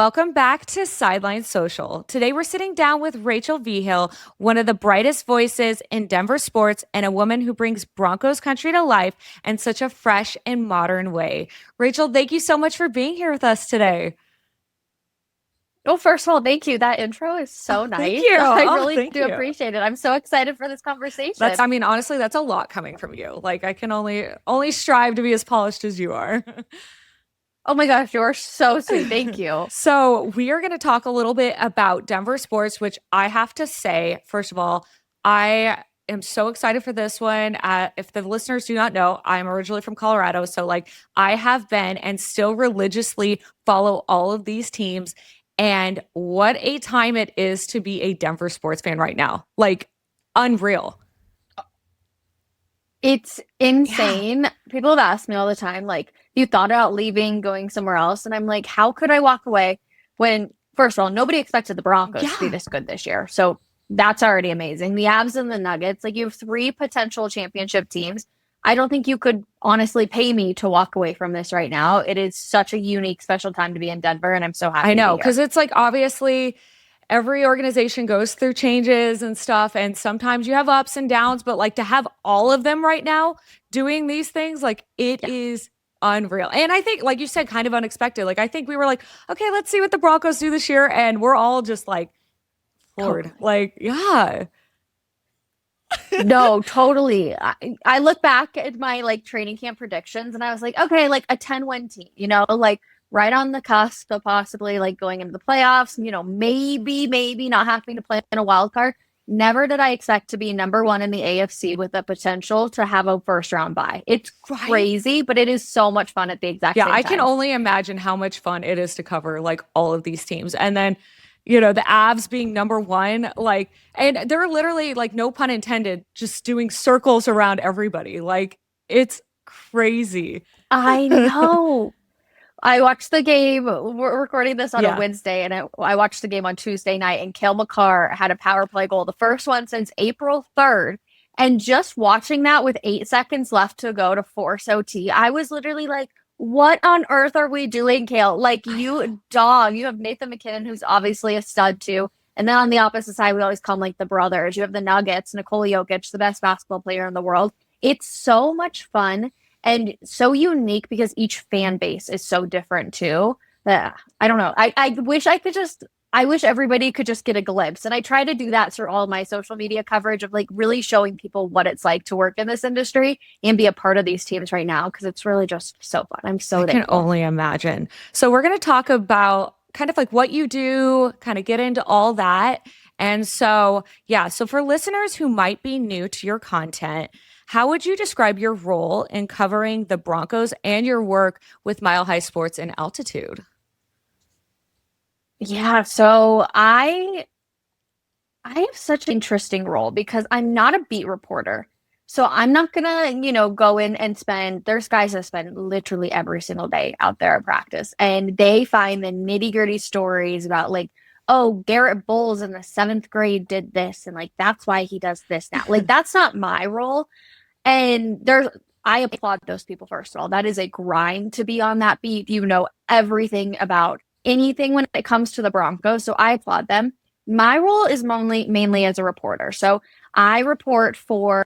welcome back to Sideline Social. Today we're sitting down with Rachel Vigil, one of the brightest voices in Denver sports and a woman who brings Broncos country to life in such a fresh and modern way. Rachel, thank you so much for being here with us today. Well, first of all, thank you. That intro is so Thank nice. you. I Oh, really thank do you. appreciate it. I'm so excited for this That's conversation. I mean, honestly, that's a lot coming from you. Like I can only strive to be as polished as you are. Oh my gosh, you're so sweet. Thank you. So, we are going to talk a little bit about Denver sports, which I have to say, first of all, I am so excited for this one. If the listeners do not know, I'm originally from Colorado. So, like, I have been and still religiously follow all of these teams. And what a time it is to be a Denver sports fan right now. Like, unreal. It's Yeah. insane. People have asked me all the time, like, you thought about leaving, going somewhere else? And I'm like, how could I walk away when, first of all, nobody expected the Broncos to be Yeah. this good this year. So that's already amazing. The Avs and the Nuggets, like, you have three potential championship teams. I don't think you could honestly pay me to walk away from this right now. It is such a unique, special time to be in Denver, and I'm so I happy to be know. here. Cause it's like obviously every organization goes through changes and stuff. And sometimes you have ups and downs, but like to have all of them right now doing these things, like it Yeah. is unreal. And I think, like you said, kind of unexpected. Like I think we were like, okay, let's see what the Broncos do this year. And we're all just like floored. Totally. Like, yeah. No, totally. I look back at my like training camp predictions and I was like, okay, like a 10-win team, like right on the cusp of possibly like going into the playoffs, maybe not having to play in a wild card. Never did I expect to be number one in the AFC with the potential to have a first round bye. It's Right. crazy, but it is so much fun at the exact Yeah, same I can time. only imagine how much fun it is to cover like all of these teams. And then, the Avs being number one, like, and they're literally like, no pun intended, just doing circles around everybody. Like, it's crazy. I know. I watched the game. We're recording this on a Yeah. Wednesday, and I watched the game on Tuesday night. And Cale Makar had a power play goal, the first one since April 3rd. And just watching that with 8 seconds left to go to force OT, I was literally like, "What on earth are we doing, Cale? Like you dog. You have Nathan McKinnon, who's obviously a stud too." And then on the opposite side, we always call them like the brothers. You have the Nuggets, Nikola Jokic, the best basketball player in the world. It's so much fun and so unique because each fan base is so different too. I don't know. I wish everybody could just get a glimpse. And I try to do that through all my social media coverage of like really showing people what it's like to work in this industry and be a part of these teams right now because it's really just so fun. I'm I so can thankful. only imagine. So, we're going to talk about kind of like what you do, kind of get into all that. And so, yeah, so for listeners who might be new to your content, how would you describe your role in covering the Broncos and your work with Mile High Sports and Altitude? Yeah, so I have such an interesting role because I'm not a beat reporter. So I'm not gonna, go in and there's guys that spend literally every single day out there at practice and they find the nitty-gritty stories about like, oh, Garrett Bowles in the seventh grade did this and like that's why he does this now. Like that's not my role. And I applaud those people, first of all. That is a grind to be on that beat. You know everything about anything when it comes to the Broncos. So I applaud them. My role is mainly as a reporter. So I report for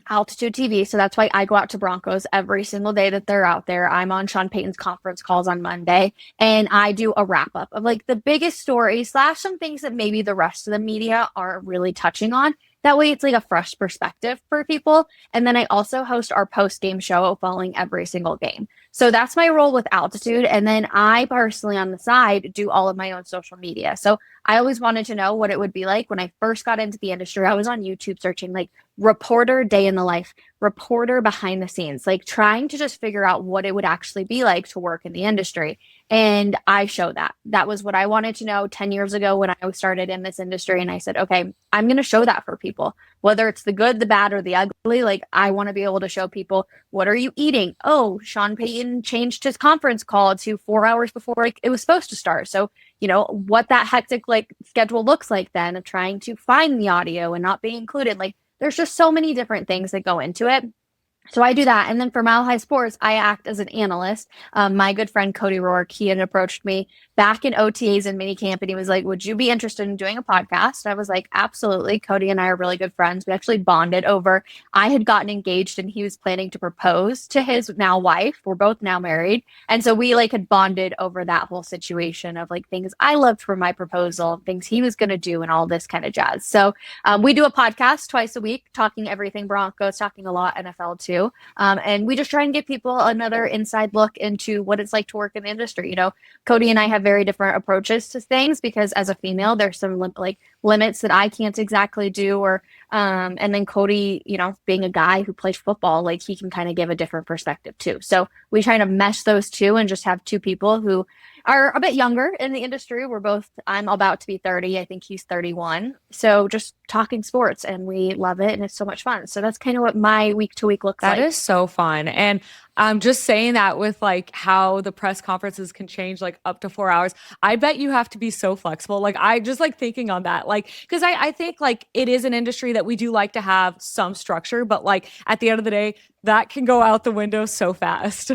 Altitude TV. So that's why I go out to Broncos every single day that they're out there. I'm on Sean Payton's conference calls on Monday and I do a wrap up of like the biggest stories slash some things that maybe the rest of the media aren't really touching on. That way it's like a fresh perspective for people. And then I also host our post game show following every single game. So that's my role with Altitude. And then I personally on the side do all of my own social media. So I always wanted to know what it would be like when I first got into the industry. I was on YouTube searching like reporter day in the life, reporter behind the scenes, like trying to just figure out what it would actually be like to work in the industry. And I show that. That was what I wanted to know 10 years ago when I started in this industry. And I said, okay, I'm going to show that for people, whether it's the good, the bad, or the ugly. Like, I want to be able to show people, what are you eating? Oh, Sean Payton changed his conference call to 4 hours before like, it was supposed to start. So, what that hectic like schedule looks like then of trying to find the audio and not being included. Like, there's just so many different things that go into it. So I do that. And then for Mile High Sports, I act as an analyst. My good friend Cody Rourke, he had approached me back in OTAs and minicamp, and he was like, would you be interested in doing a podcast? I was like, absolutely. Cody and I are really good friends. We actually bonded over, I had gotten engaged and he was planning to propose to his now wife. We're both now married. And so we like had bonded over that whole situation of like things I loved for my proposal, things he was going to do, and all this kind of jazz. So we do a podcast twice a week, talking everything Broncos, talking a lot NFL too. And we just try and give people another inside look into what it's like to work in the industry. You know, Cody and I have very different approaches to things because as a female, there's some like limits that I can't exactly do. Or and then Cody, you know, being a guy who plays football, like he can kind of give a different perspective too. So we try to mesh those two and just have two people who are a bit younger in the industry. I'm about to be 30. I think he's 31. So just talking sports and we love it and it's so much fun. So that's kind of what my week to week looks That like. is so fun. And I'm just saying that with like how the press conferences can change like up to 4 hours. I bet you have to be so flexible. Like I just like thinking on that. Like, cause I think like it is an industry that we do like to have some structure, but like at the end of the day, that can go out the window so fast.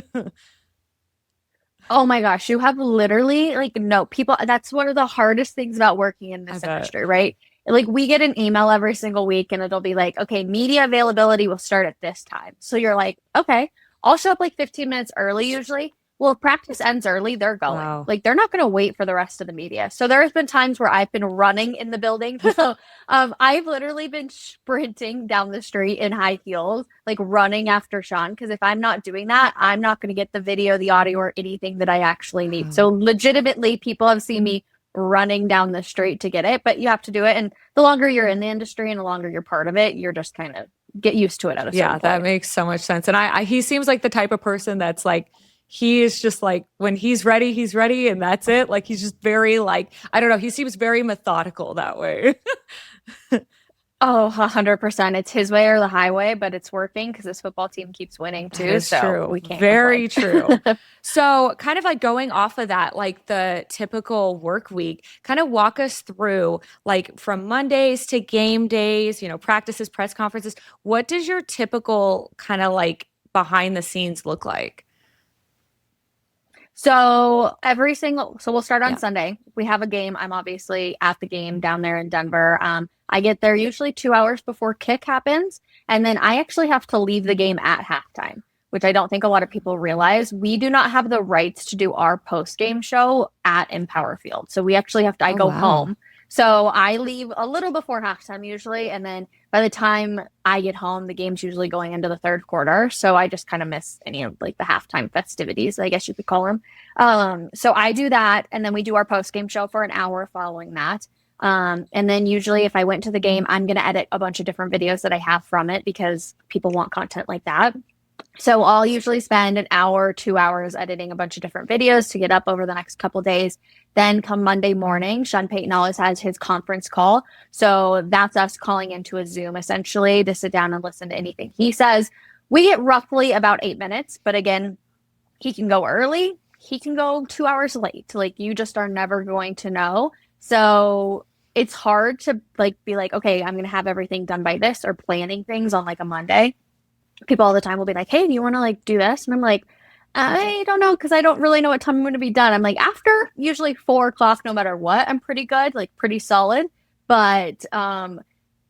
Oh my gosh, you have literally like no people. That's one of the hardest things about working in I this bet. industry, right? Like we get an email every single week and it'll be like, okay, media availability will start at this time. So you're like, okay, I'll show up like 15 minutes early usually. Well, if practice ends early, they're going. Wow. Like they're not going to wait for the rest of the media. So there's been times where I've been running in the building. So I've literally been sprinting down the street in high heels, like running after Sean. Because if I'm not doing that, I'm not going to get the video, the audio, or anything that I actually need. So Wow. legitimately, people have seen me running down the street to get it, but you have to do it. And the longer you're in the industry and the longer you're part of it, you're just kind of get used to it at a certain Yeah, that point. makes so much sense. And he seems like the type of person that's like, he is just like, when he's ready, and that's it. Like, he's just very, like, I don't know, he seems very methodical that way. Oh, 100%. It's his way or the highway, but it's working because this football team keeps winning That too. is So true. we can't complain. Very true. So, kind of like going off of that, like the typical work week, kind of walk us through like from Mondays to game days, practices, press conferences. What does your typical kind of like behind the scenes look like? So we'll start on Yeah. Sunday. We have a game. I'm obviously at the game down there in Denver. I get there usually 2 hours before kick happens, and then I actually have to leave the game at halftime, which I don't think a lot of people realize. We do not have the rights to do our post game show at Empower Field, so we actually have to. I Oh, go wow. home, so I leave a little before halftime usually, and then by the time I get home, the game's usually going into the third quarter, so I just kind of miss any of like the halftime festivities, I guess you could call them. So I do that, and then we do our post game show for an hour following that. And then usually, if I went to the game, I'm going to edit a bunch of different videos that I have from it because people want content like that. So I'll usually spend an hour, 2 hours editing a bunch of different videos to get up over the next couple days. Then come Monday morning, Sean Payton always has his conference call. So that's us calling into a Zoom essentially to sit down and listen to anything he says. We get roughly about 8 minutes, but again, he can go early, he can go 2 hours late. Like you just are never going to know. So it's hard to like be like, okay, I'm gonna have everything done by this or planning things on like a Monday. People all the time will be like, hey, do you want to like do this? And I'm like, I don't know because I don't really know what time I'm going to be done. I'm like, after usually 4 o'clock, no matter what, I'm pretty good, like pretty solid. But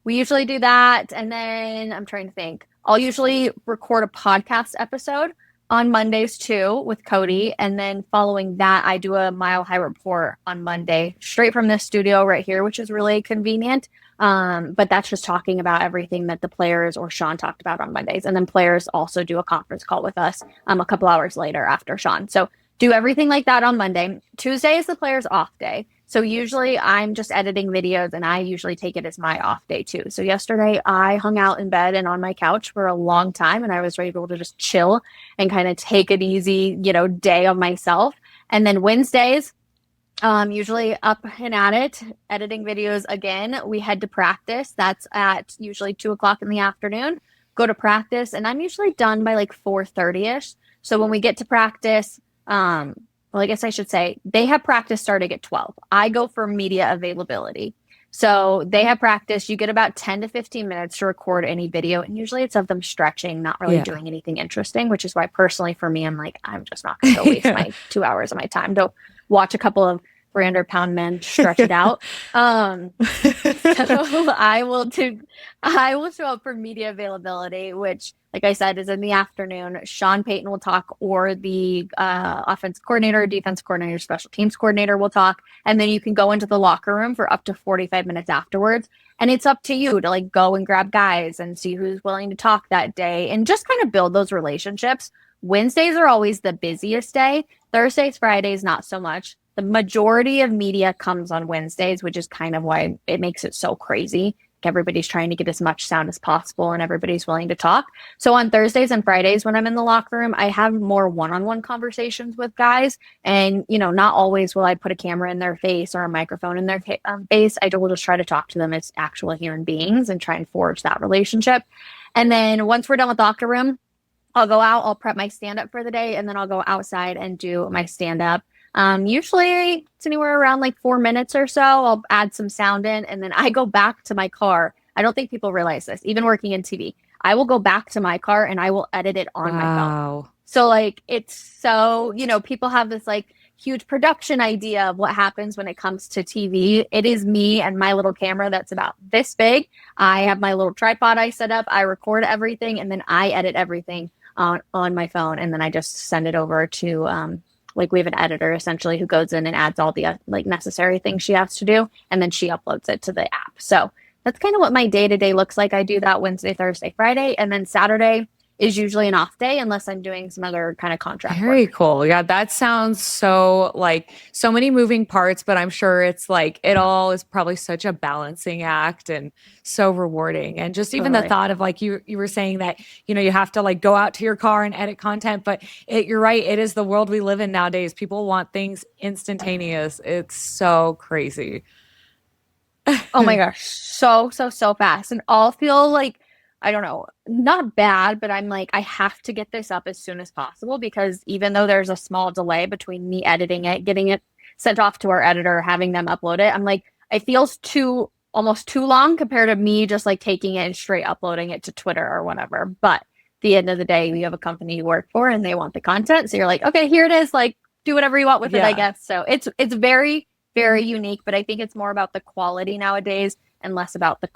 we usually do that. And then I'm trying to think. I'll usually record a podcast episode on Mondays too with Cody. And then following that, I do a Mile High report on Monday straight from this studio right here, which is really convenient. But that's just talking about everything that the players or Sean talked about on Mondays. And then players also do a conference call with us a couple hours later after Sean. So do everything like that on Monday. Tuesday is the players' off day. So usually I'm just editing videos and I usually take it as my off day too. So yesterday I hung out in bed and on my couch for a long time and I was able to just chill and kind of take an easy, day of myself. And then Wednesdays, usually up and at it, editing videos again. We head to practice. That's at usually 2 o'clock in the afternoon. Go to practice, and I'm usually done by like 4:30ish. So when we get to practice, well, I guess I should say they have practice starting at 12. I go for media availability. So they have practice. You get about 10 to 15 minutes to record any video. And usually it's of them stretching, not really Yeah. doing anything interesting, which is why personally for me, I'm like, I'm just not going to go waste Yeah. my 2 hours of my time to watch a couple of 300-pound men stretch it out. So I will show up for media availability, which, like I said, is in the afternoon. Sean Payton will talk, or the offense coordinator, defense coordinator, special teams coordinator will talk. And then you can go into the locker room for up to 45 minutes afterwards. And it's up to you to like go and grab guys and see who's willing to talk that day and just kind of build those relationships. Wednesdays are always the busiest day. Thursdays, Fridays, not so much. The majority of media comes on Wednesdays, which is kind of why it makes it so crazy. Everybody's trying to get as much sound as possible and everybody's willing to talk. So on Thursdays and Fridays, when I'm in the locker room, I have more one-on-one conversations with guys. And, not always will I put a camera in their face or a microphone in their face. I will just try to talk to them as actual human beings and try and forge that relationship. And then once we're done with the locker room, I'll go out, I'll prep my stand up for the day, and then I'll go outside and do my stand up. Usually it's anywhere around like 4 minutes or so. I'll add some sound in, and then I go back to my car. I don't think people realize this, even working in TV. I will go back to my car and I will edit it on my phone. Wow. So like it's so, people have this like huge production idea of what happens when it comes to TV. It is me and my little camera that's about this big. I have my little tripod I set up. I record everything and then I edit everything on my phone, and then I just send it over to like we have an editor essentially who goes in and adds all the like necessary things she has to do, and then she uploads it to the app. So that's kind of what my day-to-day looks like. I do that Wednesday, Thursday, Friday, and then Saturday is usually an off day unless I'm doing some other kind of contract Very work. cool. Yeah, that sounds so like so many moving parts, but I'm sure it's like it all is probably such a balancing act and so rewarding. And just even the Totally. thought of like you were saying that, you have to like go out to your car and edit content, but you're right, it is the world we live in nowadays. People want things instantaneous. It's so crazy. Oh my gosh, so, so, so fast. And all feel like, I don't know, not bad, but I'm like, I have to get this up as soon as possible because even though there's a small delay between me editing it, getting it sent off to our editor, having them upload it, I'm like, it feels almost too long compared to me just like taking it and straight uploading it to Twitter or whatever. But at the end of the day, you have a company you work for and they want the content. So you're like, okay, here it is. Like, do whatever you want with it, I Yeah. guess. So it's very, very unique, but I think it's more about the quality nowadays and less about the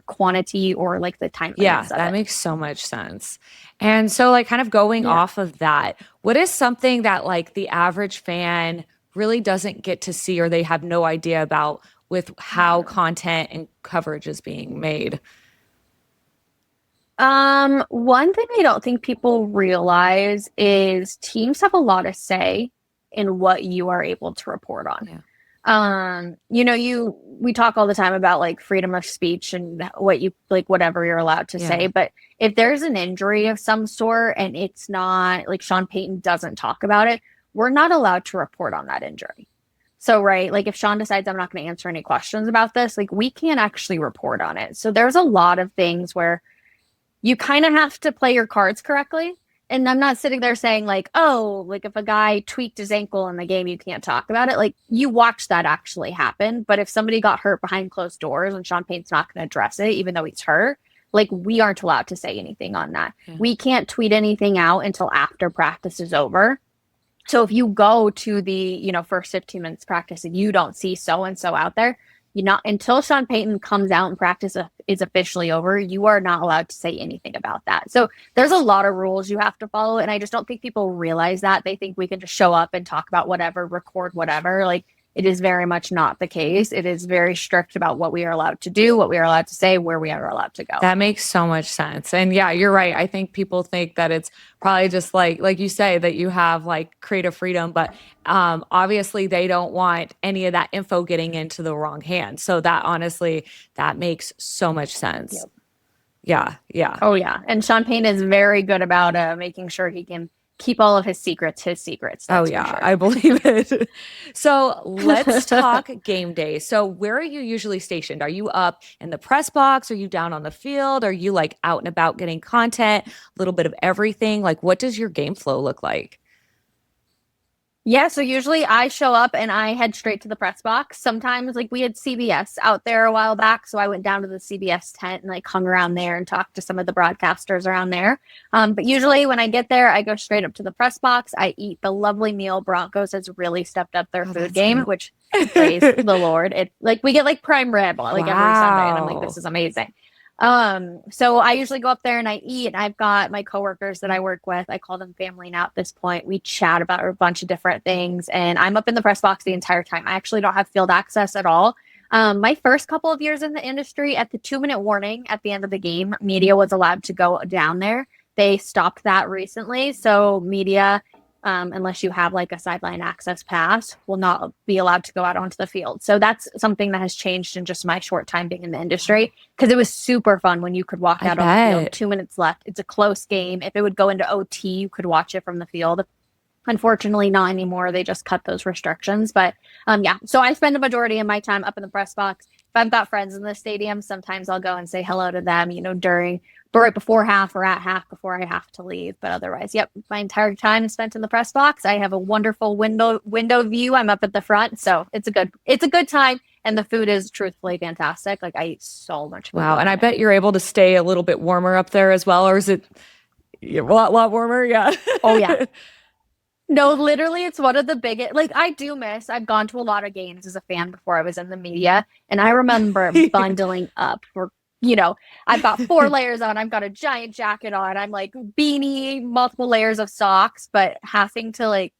quantity or like the Yeah, timeliness of that it. makes so much sense. And so, like, kind of going Yeah. off of that, what is something that, like, the average fan really doesn't get to see or they have no idea about with how content and coverage is being made? One thing I don't think people realize is teams have a lot of say in what you are able to report on. Yeah. We talk all the time about like freedom of speech and what you like, whatever you're allowed to Yeah. say. But if there's an injury of some sort and it's not like Sean Payton doesn't talk about it, we're not allowed to report on that injury. So, right, like if Sean decides I'm not going to answer any questions about this, like we can't actually report on it. So there's a lot of things where you kind of have to play your cards correctly. And I'm not sitting there saying like, oh, like if a guy tweaked his ankle in the game, you can't talk about it. Like you watch that actually happen. But if somebody got hurt behind closed doors and Sean Payton's not going to address it, even though he's hurt, like we aren't allowed to say anything on that. Yeah. We can't tweet anything out until after practice is over. So if you go to the, first 15 minutes practice and you don't see so and so out there, you not until Sean Payton comes out and practice is officially over, you are not allowed to say anything about that. So there's a lot of rules you have to follow, and I just don't think people realize that. They think we can just show up and talk about whatever, record whatever. Like it is very much not the case. It is very strict about what we are allowed to do, what we are allowed to say, where we are allowed to go. That makes so much sense. And yeah, you're right. I think people think that it's probably just like you say, that you have like creative freedom, but obviously they don't want any of that info getting into the wrong hands. So that honestly, that makes so much sense. Yep. Yeah. Yeah. Oh yeah, and Sean Payne is very good about making sure he can keep all of his secrets. Oh That's for yeah, sure. I believe it. So let's talk game day. So where are you usually stationed? Are you up in the press box? Are you down on the field? Are you like out and about getting content? A little bit of everything. Like what does your game flow look like? Yeah, so usually I show up and I head straight to the press box. Sometimes, like we had CBS out there a while back, so I went down to the CBS tent and like hung around there and talked to some of the broadcasters around there. But usually when I get there, I go straight up to the press box. I eat the lovely meal. Broncos has really stepped up their Oh, food that's game, good. which praise the Lord. It like we get like prime rib like every Sunday, and I'm like, this Wow. is amazing. So I usually go up there and I eat, and I've got my coworkers that I work with. I call them family now at this point. We chat about a bunch of different things, and I'm up in the press box the entire time. I actually don't have field access at all. My first couple of years in the industry, at the 2 minute warning at the end of the game, media was allowed to go down there. They stopped that recently. So media, unless you have like a sideline access pass, will not be allowed to go out onto the field. So that's something that has changed in just my short time being in the industry, because it was super fun when you could walk I out on the field. bet. 2 minutes left. It's a close game. If it would go into OT, you could watch it from the field. Unfortunately, not anymore. They just cut those restrictions. But yeah, so I spend the majority of my time up in the press box. If I've got friends in the stadium, sometimes I'll go and say hello to them, during, but right before half or at half before I have to leave. But otherwise, yep, my entire time is spent in the press box. I have a wonderful window view. I'm up at the front, so it's a good time. And the food is truthfully fantastic. Like I eat so much food Wow. when And I I'm there. bet you're able to stay a little bit warmer up there as well, or is it a lot warmer? Yeah. Oh yeah. No, literally, it's one of the biggest. Like, I do miss, I've gone to a lot of games as a fan before I was in the media, and I remember bundling up for, you know, I've got 4 layers on, I've got a giant jacket on, I'm like beanie, multiple layers of socks, but having to like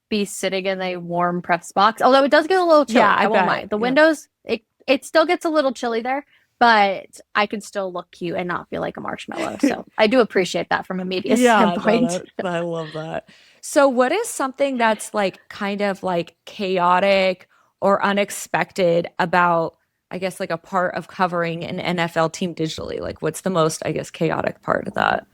be sitting in a warm press box, although it does get a little Yeah, chilly, I I won't bet. lie. The Yeah. windows, it still gets a little chilly there, but I can still look cute and not feel like a marshmallow. So I do appreciate that from a media Yeah, no, standpoint. I love that. So, what is something that's like kind of like chaotic or unexpected about, I guess, like a part of covering an NFL team digitally? Like, what's the most, I guess, chaotic part of that?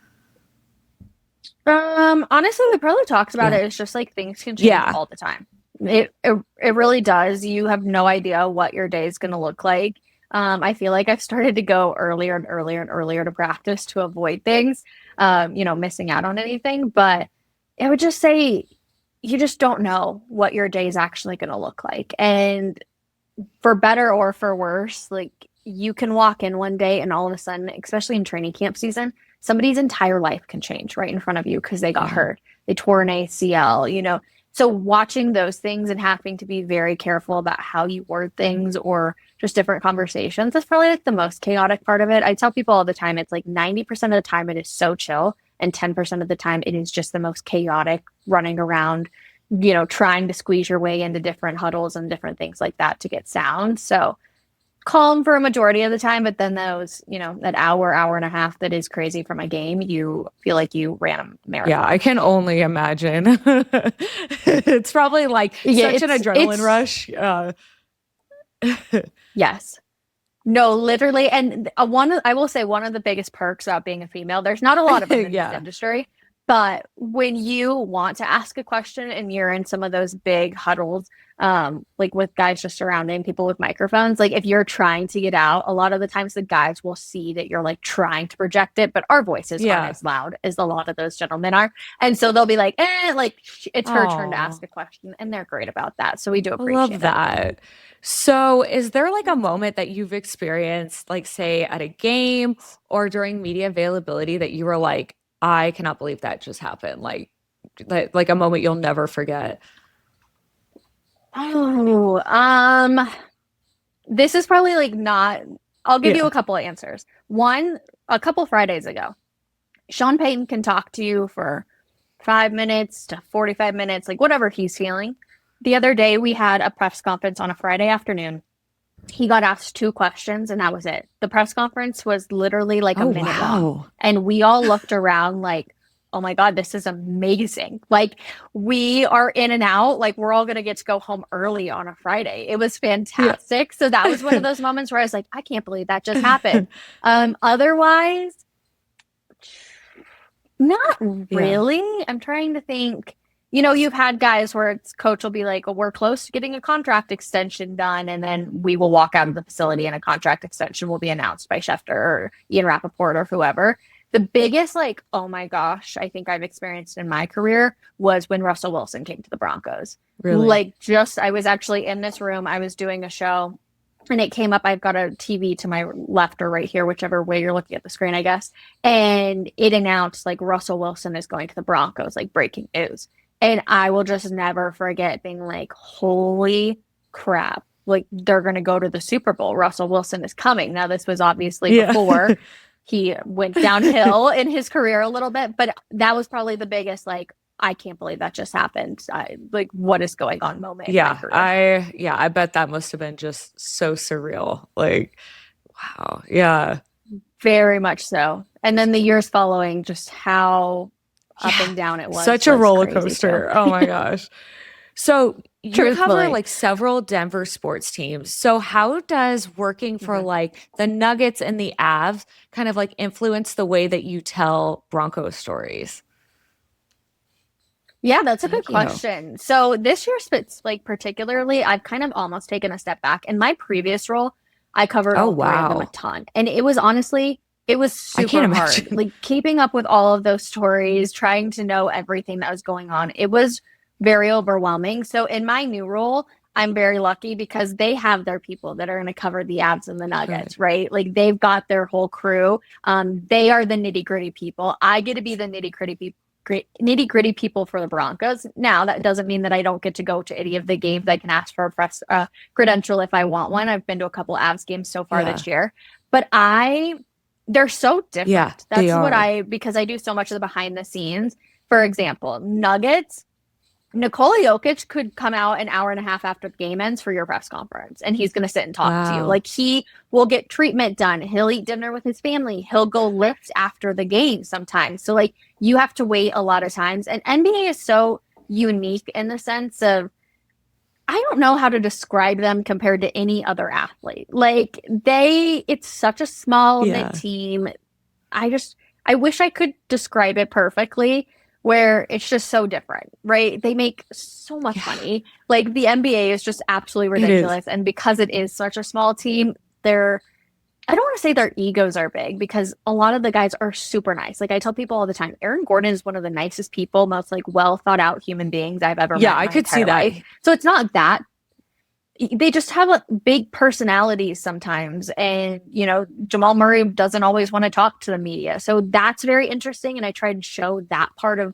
Honestly, we probably talked about Yeah. it. It's just like things can change Yeah. all the time. It really does. You have no idea what your day is going to look like. I feel like I've started to go earlier and earlier and earlier to practice to avoid things, missing out on anything. But I would just say you just don't know what your day is actually going to look like. And for better or for worse, like you can walk in one day and all of a sudden, especially in training camp season, somebody's entire life can change right in front of you because they got Yeah. hurt. They tore an ACL. So watching those things and having to be very careful about how you word things or just different conversations is probably like the most chaotic part of it. I tell people all the time, it's like 90% of the time it is so chill, and 10% of the time it is just the most chaotic running around, trying to squeeze your way into different huddles and different things like that to get sound. So calm for a majority of the time, but then those, that hour and a half that is crazy from a game, you feel like you ran a Yeah, I marathon. can only imagine. It's probably like Yeah, such an adrenaline it's rush. yes. No, literally. And I will say one of the biggest perks about being a female, there's not a lot of them in this Yeah. industry, but when you want to ask a question and you're in some of those big huddles, like with guys just surrounding people with microphones, like if you're trying to get out, a lot of the times the guys will see that you're like trying to project it, but our voices aren't Yeah. as loud as a lot of those gentlemen are. And so they'll be like, like it's her turn to Oh, ask a question. And they're great about that. So we do I love appreciate it. that. So, is there like a moment that you've experienced, like say at a game or during media availability that you were like, I cannot believe that just happened? Like a moment you'll never forget. Oh, this is probably like not, I'll give you Yeah. a couple of answers. One, a couple Fridays ago, Sean Payton can talk to you for 5 minutes to 45 minutes, like whatever he's feeling. The other day, we had a press conference on a Friday afternoon. He got asked 2 questions, and that was it. The press conference was literally like a Oh, minute long. wow. And we all looked around like, oh my God, this is amazing. Like, we are in and out. Like, we're all going to get to go home early on a Friday. It was Yeah. fantastic. So, that was one of those moments where I was like, I can't believe that just happened. Otherwise, not Yeah. really. I'm trying to think. You've had guys where it's coach will be like, "Well, we're close to getting a contract extension done," and then we will walk out of the facility and a contract extension will be announced by Schefter or Ian Rappaport or whoever. The biggest, like, oh my gosh, I think I've experienced in my career was when Russell Wilson came to the Broncos. Really? Like, just, I was actually in this room, I was doing a show, and it came up. I've got a TV to my left or right here, whichever way you're looking at the screen, I guess. And it announced, like, Russell Wilson is going to the Broncos, like, breaking news. And I will just never forget being like, holy crap. Like, they're going to go to the Super Bowl. Russell Wilson is coming. Now, this was obviously Yeah. before he went downhill in his career a little bit, but that was probably the biggest, like, I can't believe that just happened. Like, what is going on moment in my Yeah, career. I bet that must have been just so surreal. Like, wow. Yeah. Very much so. And then the years following, just how up Yeah. and down it Such a was roller crazy too. coaster. Oh my gosh. So you cover Truthfully. like several Denver sports teams. So how does working for Mhm. like the Nuggets and the Avs kind of like influence the way that you tell Broncos stories? Yeah, that's a good Thank you. question. So this year, like particularly, I've kind of almost taken a step back. In my previous role, I covered Oh all three of them a wow. ton, and it was honestly, it was I can't super hard. imagine. Like keeping up with all of those stories, trying to know everything that was going on. It was very overwhelming. So in my new role, I'm very lucky because they have their people that are going to cover the Abs and the Good. Nuggets, right? Like they've got their whole crew. They are the nitty gritty people. I get to be the nitty gritty people for the Broncos. Now, that doesn't mean that I don't get to go to any of the games. I can ask for a press credential if I want one. I've been to a couple Avs games so far Yeah. this year, but they're so Yeah, different. they That's what are. because I do so much of the behind the scenes. For example, Nuggets, Nikola Jokic could come out an hour and a half after the game ends for your press conference, and he's going to sit and talk to you. Wow. Like he will get treatment done. He'll eat dinner with his family. He'll go lift after the game sometimes. So like you have to wait a lot of times. And NBA is so unique in the sense of I don't know how to describe them compared to any other athlete. Like it's such a small knit Yeah. team. I wish I could describe it perfectly where it's just so different, right? They make so much Yeah, money. Like the NBA is just absolutely it is. ridiculous. And because it is such a small team, they're I don't want to say their egos are big because a lot of the guys are super nice. Like I tell people all the time, Aaron Gordon is one of the nicest people, most like well thought out human beings I've ever Yeah, met in I my could see entire that. life. So it's not that they just have like, big personalities sometimes. And, Jamal Murray doesn't always want to talk to the media. So that's very interesting. And I try and show that part of,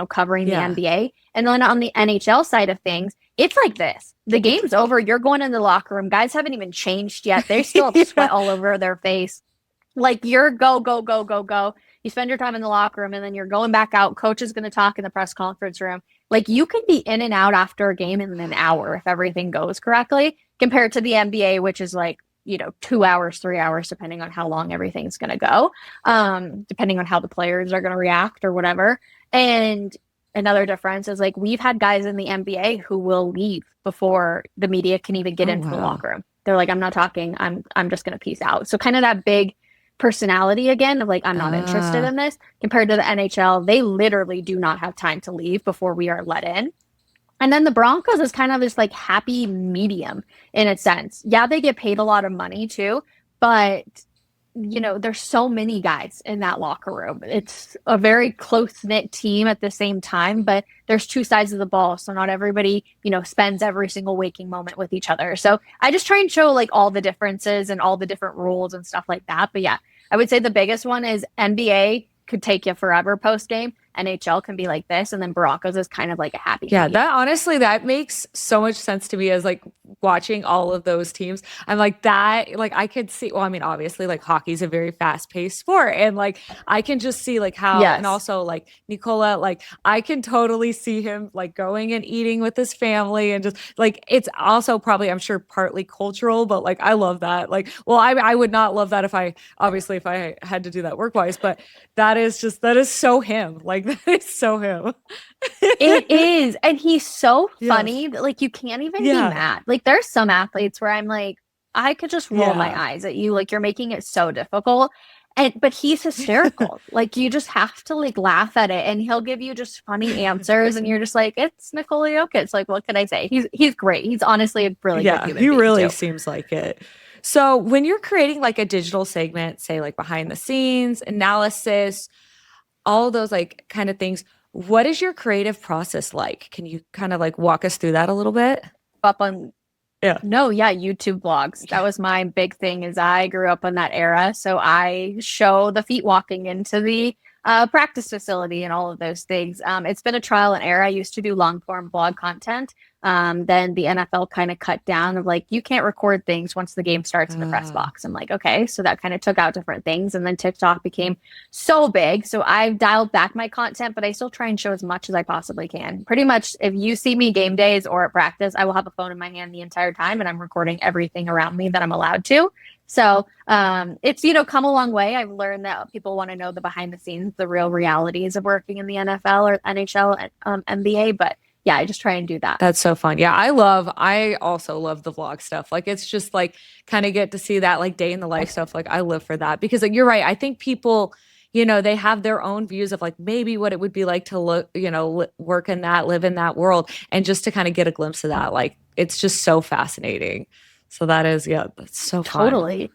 covering the Yeah. NBA. And then on the NHL side of things, it's like this. The game's over. You're going in the locker room. Guys haven't even changed yet. They still have Yeah. sweat all over their face. Like you're go, go, go, go, go. You spend your time in the locker room and then you're going back out. Coach is going to talk in the press conference room. Like you could be in and out after a game in an hour if everything goes correctly, compared to the NBA, which is like, 2 hours, 3 hours, depending on how long everything's going to go, depending on how the players are going to react or whatever. And another difference is like we've had guys in the NBA who will leave before the media can even get Oh into the wow. locker room. They're like, I'm not talking. I'm just going to peace out. So kind of that big personality again of like, I'm not interested Uh in this compared to the NHL. They literally do not have time to leave before we are let in. And then the Broncos is kind of this like happy medium in a sense. Yeah, they get paid a lot of money too, but there's so many guys in that locker room. It's a very close knit team at the same time, but there's two sides of the ball. So not everybody, spends every single waking moment with each other. So I just try and show like all the differences and all the different rules and stuff like that. But yeah, I would say the biggest one is NBA could take you forever post game. NHL can be like this, and then Broncos is kind of like a happy Yeah, medium. that honestly, that makes so much sense to me as like watching all of those teams. I'm like that, like I could see, well, I mean, obviously, like hockey's a very fast-paced sport, and like I can just see like how, and Yes. also like Nicola, like I can totally see him like going and eating with his family and just like it's also probably, I'm sure, partly cultural, but like I love that. Like, well, I would not love that if I obviously if I had to do that work-wise, but that is so him. Like that is so him. It is. And he's so Yes. funny that like you can't even be Yeah. mad. Like there's some athletes where I'm like, I could just roll my Yeah. eyes at you. Like you're making it so difficult. But he's hysterical. Like you just have to like laugh at it and he'll give you just funny answers and you're just like, it's Nikola Jokic. Like, what can I say? He's great. He's honestly a really good Yeah, human he being really too. seems like it. So when you're creating like a digital segment, say like behind the scenes, analysis, all those like kind of things, what is your creative process like? Can you kind of like walk us through that a little bit? Up on Yeah. No, yeah, YouTube vlogs. That was my big thing is I grew up in that era. So I show the feet walking into the practice facility and all of those things. It's been a trial and error. I used to do long form blog content. Then the NFL kind of cut down of like, you can't record things once the game starts in the press Uh, box. I'm like, okay. So that kind of took out different things. And then TikTok became so big. So I've dialed back my content, but I still try and show as much as I possibly can. Pretty much, if you see me game days or at practice, I will have a phone in my hand the entire time and I'm recording everything around me that I'm allowed to. So it's, come a long way. I've learned that people want to know the behind the scenes, the real realities of working in the NFL or NHL and NBA. But yeah, I just try and do that. that's so fun. Yeah, I also love the vlog stuff. Like it's just like kind of get to see that like day in the life stuff. Like I live for that because like you're right. I think people, they have their own views of like maybe what it would be like to look, work in that, live in that world. And just to kind of get a glimpse of that, like it's just so fascinating. So that is, yeah, that's so fun. Totally.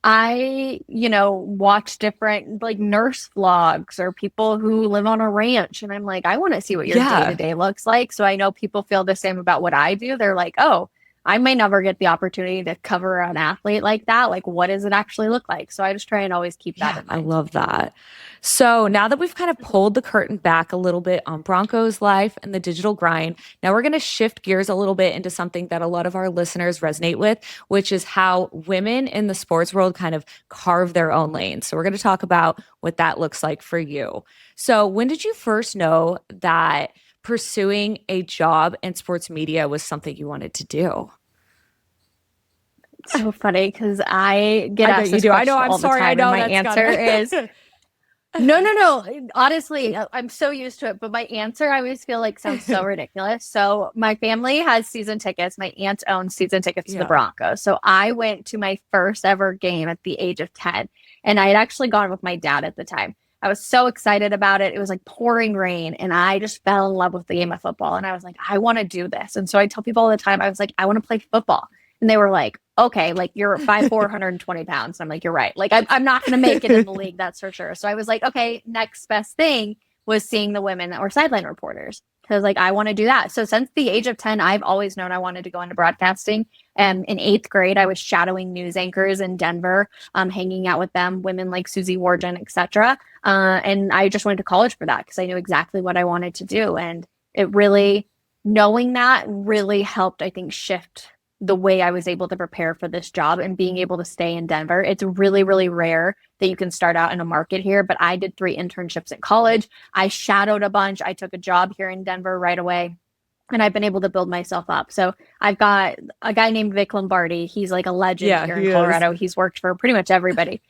I, watch different like nurse vlogs or people who live on a ranch. And I'm like, I want to see what your day to Yeah. day looks like. So I know people feel the same about what I do. They're like, oh, I may never get the opportunity to cover an athlete like that. Like, what does it actually look like? So I just try and always keep that Yeah, in I mind. love that. So now that we've kind of pulled the curtain back a little bit on Broncos life and the digital grind, now we're going to shift gears a little bit into something that a lot of our listeners resonate with, which is how women in the sports world kind of carve their own lane. So we're going to talk about what that looks like for you. So when did you first know that pursuing a job in sports media was something you wanted to do? So funny because I get I asked bet you this do. I know. question I'm all the sorry. I time, and know my that's answer is gotta. no, no, no. Honestly, I'm so used to it, but my answer I always feel like sounds so ridiculous. So my family has season tickets. My aunt owns season tickets to the Yeah. Broncos. So I went to my first ever game at the age of 10, and I had actually gone with my dad at the time. I was so excited about it. It was like pouring rain, and I just fell in love with the game of football. And I was like, I want to do this. And so I tell people all the time, I was like, I want to play football. And they were like, okay, like you're 5'4", 120 pounds. And I'm like, you're right. Like I'm not going to make it in the league. That's for sure. So I was like, okay, next best thing was seeing the women or sideline reporters. Cause like, I want to do that. So since the age of 10, I've always known I wanted to go into broadcasting. And in eighth grade, I was shadowing news anchors in Denver, hanging out with them, women like Susie Warden, etc. And I just went to college for that because I knew exactly what I wanted to do. And it really, knowing that really helped, I think, shift the way I was able to prepare for this job and being able to stay in Denver. It's really, really rare that you can start out in a market here, but I did 3 internships at college. I shadowed a bunch. I took a job here in Denver right away. And I've been able to build myself up. So I've got a guy named Vic Lombardi. He's like a legend Yeah, here in he is. Colorado. He's worked for pretty much everybody.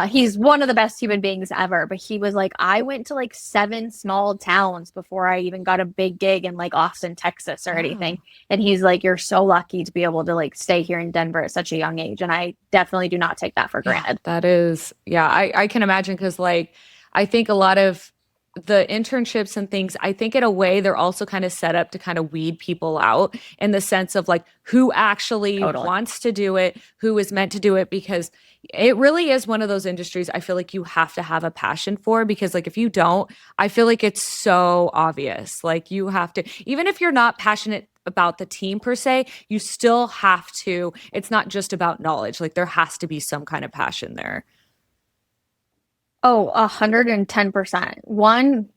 He's one of the best human beings ever. But he was like, I went to like 7 small towns before I even got a big gig in like Austin, Texas or anything. Wow. And he's like, you're so lucky to be able to like stay here in Denver at such a young age. And I definitely do not take that for Yeah, granted. that is, yeah, I can imagine because like I think a lot of the internships and things, I think in a way they're also kind of set up to kind of weed people out in the sense of like who actually Totally. wants to do it, who is meant to do it, because it really is one of those industries I feel like you have to have a passion for because like if you don't, I feel like it's so obvious. Like you have to, even if you're not passionate about the team per se, you still have to, it's not just about knowledge. Like there has to be some kind of passion there. Oh, 110%. One,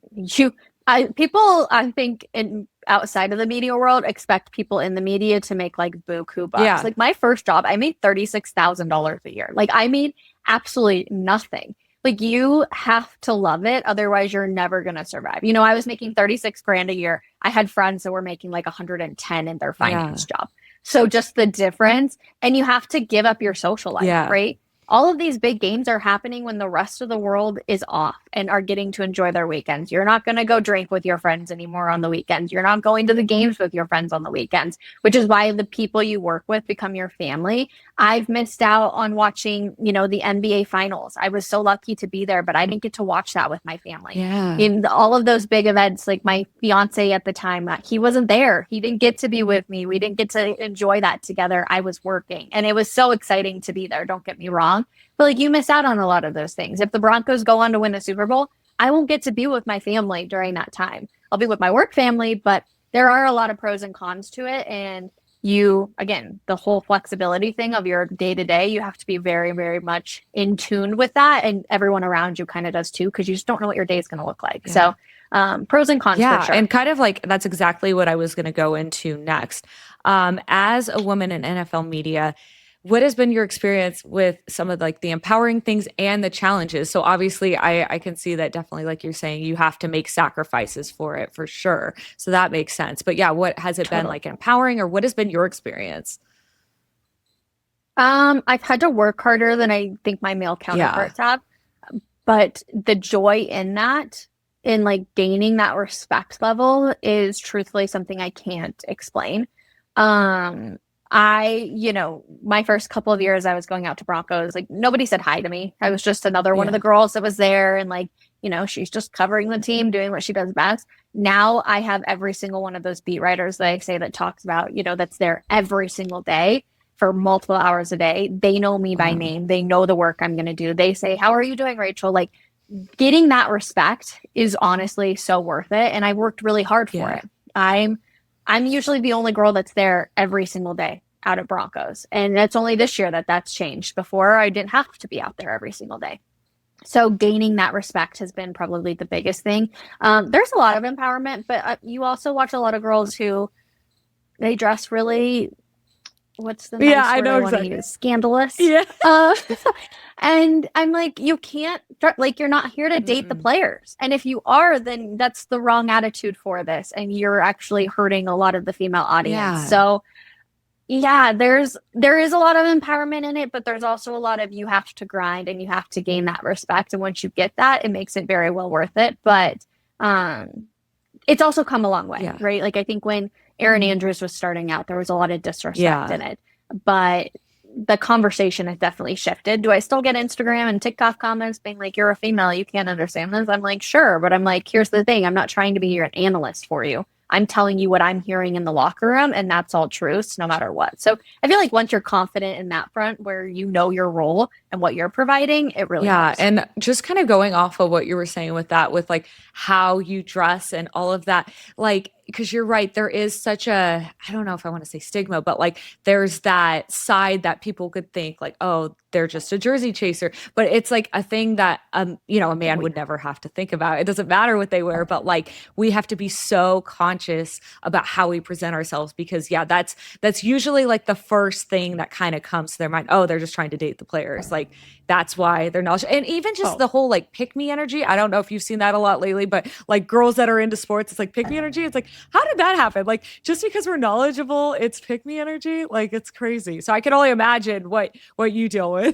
people, I think, in outside of the media world expect people in the media to make like buku bucks. Yeah. Like my first job, I made $36,000 a year. Like I made absolutely nothing. Like you have to love it, otherwise you're never gonna survive. I was making 36 grand a year. I had friends that were making like 110 in their Yeah. finance job. So just the difference, and you have to give up your social life, Yeah. right? all of these big games are happening when the rest of the world is off and are getting to enjoy their weekends. You're not going to go drink with your friends anymore on the weekends. You're not going to the games with your friends on the weekends, which is why the people you work with become your family. I've missed out on watching, the NBA finals. I was so lucky to be there, but I didn't get to watch that with my family. Yeah. In all of those big events, like my fiance at the time, he wasn't there. He didn't get to be with me. We didn't get to enjoy that together. I was working, and it was so exciting to be there. Don't get me wrong, but like you miss out on a lot of those things. If the Broncos go on to win a Super Bowl, I won't get to be with my family during that time. I'll be with my work family, but there are a lot of pros and cons to it. And again, the whole flexibility thing of your day to day, you have to be very, very much in tune with that. And everyone around you kind of does too, because you just don't know what your day is going to look like. Yeah. So, pros and cons for sure. And kind of like that's exactly what I was going to go into next. As a woman in NFL media, what has been your experience with some of like the empowering things and the challenges? So obviously I can see that definitely, like you're saying, you have to make sacrifices for it for sure. So that makes sense. But yeah, what has it been like empowering, or what has been your experience? I've had to work harder than I think my male counterparts have, but the joy in that, in like gaining that respect level, is truthfully something I can't explain. My first couple of years I was going out to Broncos, like nobody said hi to me. I was just another one of the girls that was there, and like, she's just covering the team, doing what she does best. Now I have every single one of those beat writers that I say that talks about, that's there every single day for multiple hours a day. They know me by name. They know the work I'm going to do. They say, "How are you doing, Rachel?" Like, getting that respect is honestly so worth it. And I worked really hard for it. I'm usually the only girl that's there every single day out at Broncos. And it's only this year that that's changed. Before, I didn't have to be out there every single day. So gaining that respect has been probably the biggest thing. There's a lot of empowerment, but you also watch a lot of girls who they dress really, what's the nice word I want to use? Scandalous. Yeah. And I'm like, you can't, like, you're not here to date the players. And if you are, then that's the wrong attitude for this. And you're actually hurting a lot of the female audience. Yeah. So yeah, there is a lot of empowerment in it, but there's also a lot of, you have to grind and you have to gain that respect. And once you get that, it makes it very well worth it. But it's also come a long way, right? Like I think when Erin Andrews was starting out, there was a lot of disrespect in it. But the conversation has definitely shifted. Do I still get Instagram and TikTok comments being like, "You're a female, you can't understand this"? I'm like, sure. But I'm like, here's the thing. I'm not trying to be an analyst for you. I'm telling you what I'm hearing in the locker room, and that's all truths no matter what. So I feel like once you're confident in that front where you know your role and what you're providing, it really helps. And just kind of going off of what you were saying with that, with like how you dress and all of that, like, because you're right, there is such a, I don't know if I want to say stigma, but like there's that side that people could think like, oh, they're just a jersey chaser. But it's like a thing that, a man would never have to think about. It doesn't matter what they wear, but like we have to be so conscious about how we present ourselves, because that's usually like the first thing that kind of comes to their mind. Oh, they're just trying to date the players. Like that's why they're not. And even just the whole like pick me energy. I don't know if you've seen that a lot lately, but like girls that are into sports, it's like pick me energy. It's like, how did that happen? Like just because we're knowledgeable, it's pick me energy. Like it's crazy. So I can only imagine what you deal with.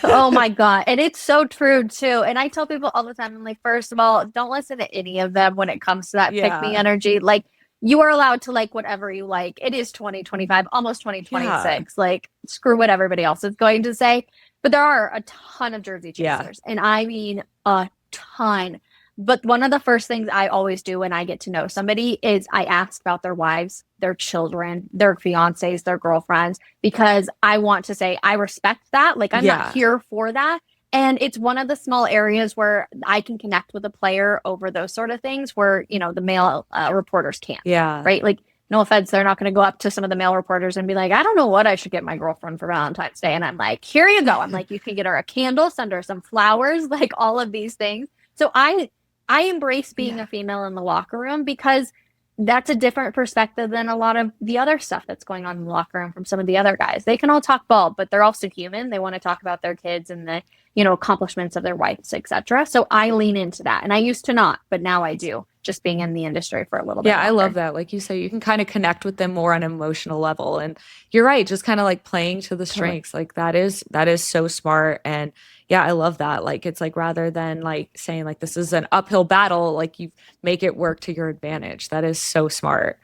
Oh my God. And it's so true too. And I tell people all the time, I'm like, first of all, don't listen to any of them when it comes to that pick me energy. Like you are allowed to like whatever you like. It is 2025, almost 2026. Like screw what everybody else is going to say. But there are a ton of jersey chasers. And I mean a ton. But one of the first things I always do when I get to know somebody is I ask about their wives, their children, their fiancés, their girlfriends, because I want to say I respect that. Like I'm not here for that. And it's one of the small areas where I can connect with a player over those sort of things where, the male reporters can't. Yeah. Right. Like no offense, they're not going to go up to some of the male reporters and be like, "I don't know what I should get my girlfriend for Valentine's Day." And I'm like, here you go. I'm like, you can get her a candle, send her some flowers, like all of these things. So I embrace being a female in the locker room because that's a different perspective than a lot of the other stuff that's going on in the locker room from some of the other guys. They can all talk ball, but they're also human. They want to talk about their kids and the, accomplishments of their wives, etc. So I lean into that. And I used to not, but now I do. just being in the industry for a little bit Yeah, I love longer. that. Like you say, you can kind of connect with them more on an emotional level. And you're right, just kind of like playing to the Totally. strengths. Like that is so smart. And yeah, I love that. Like it's like rather than like saying like this is an uphill battle, like you make it work to your advantage. That is so smart.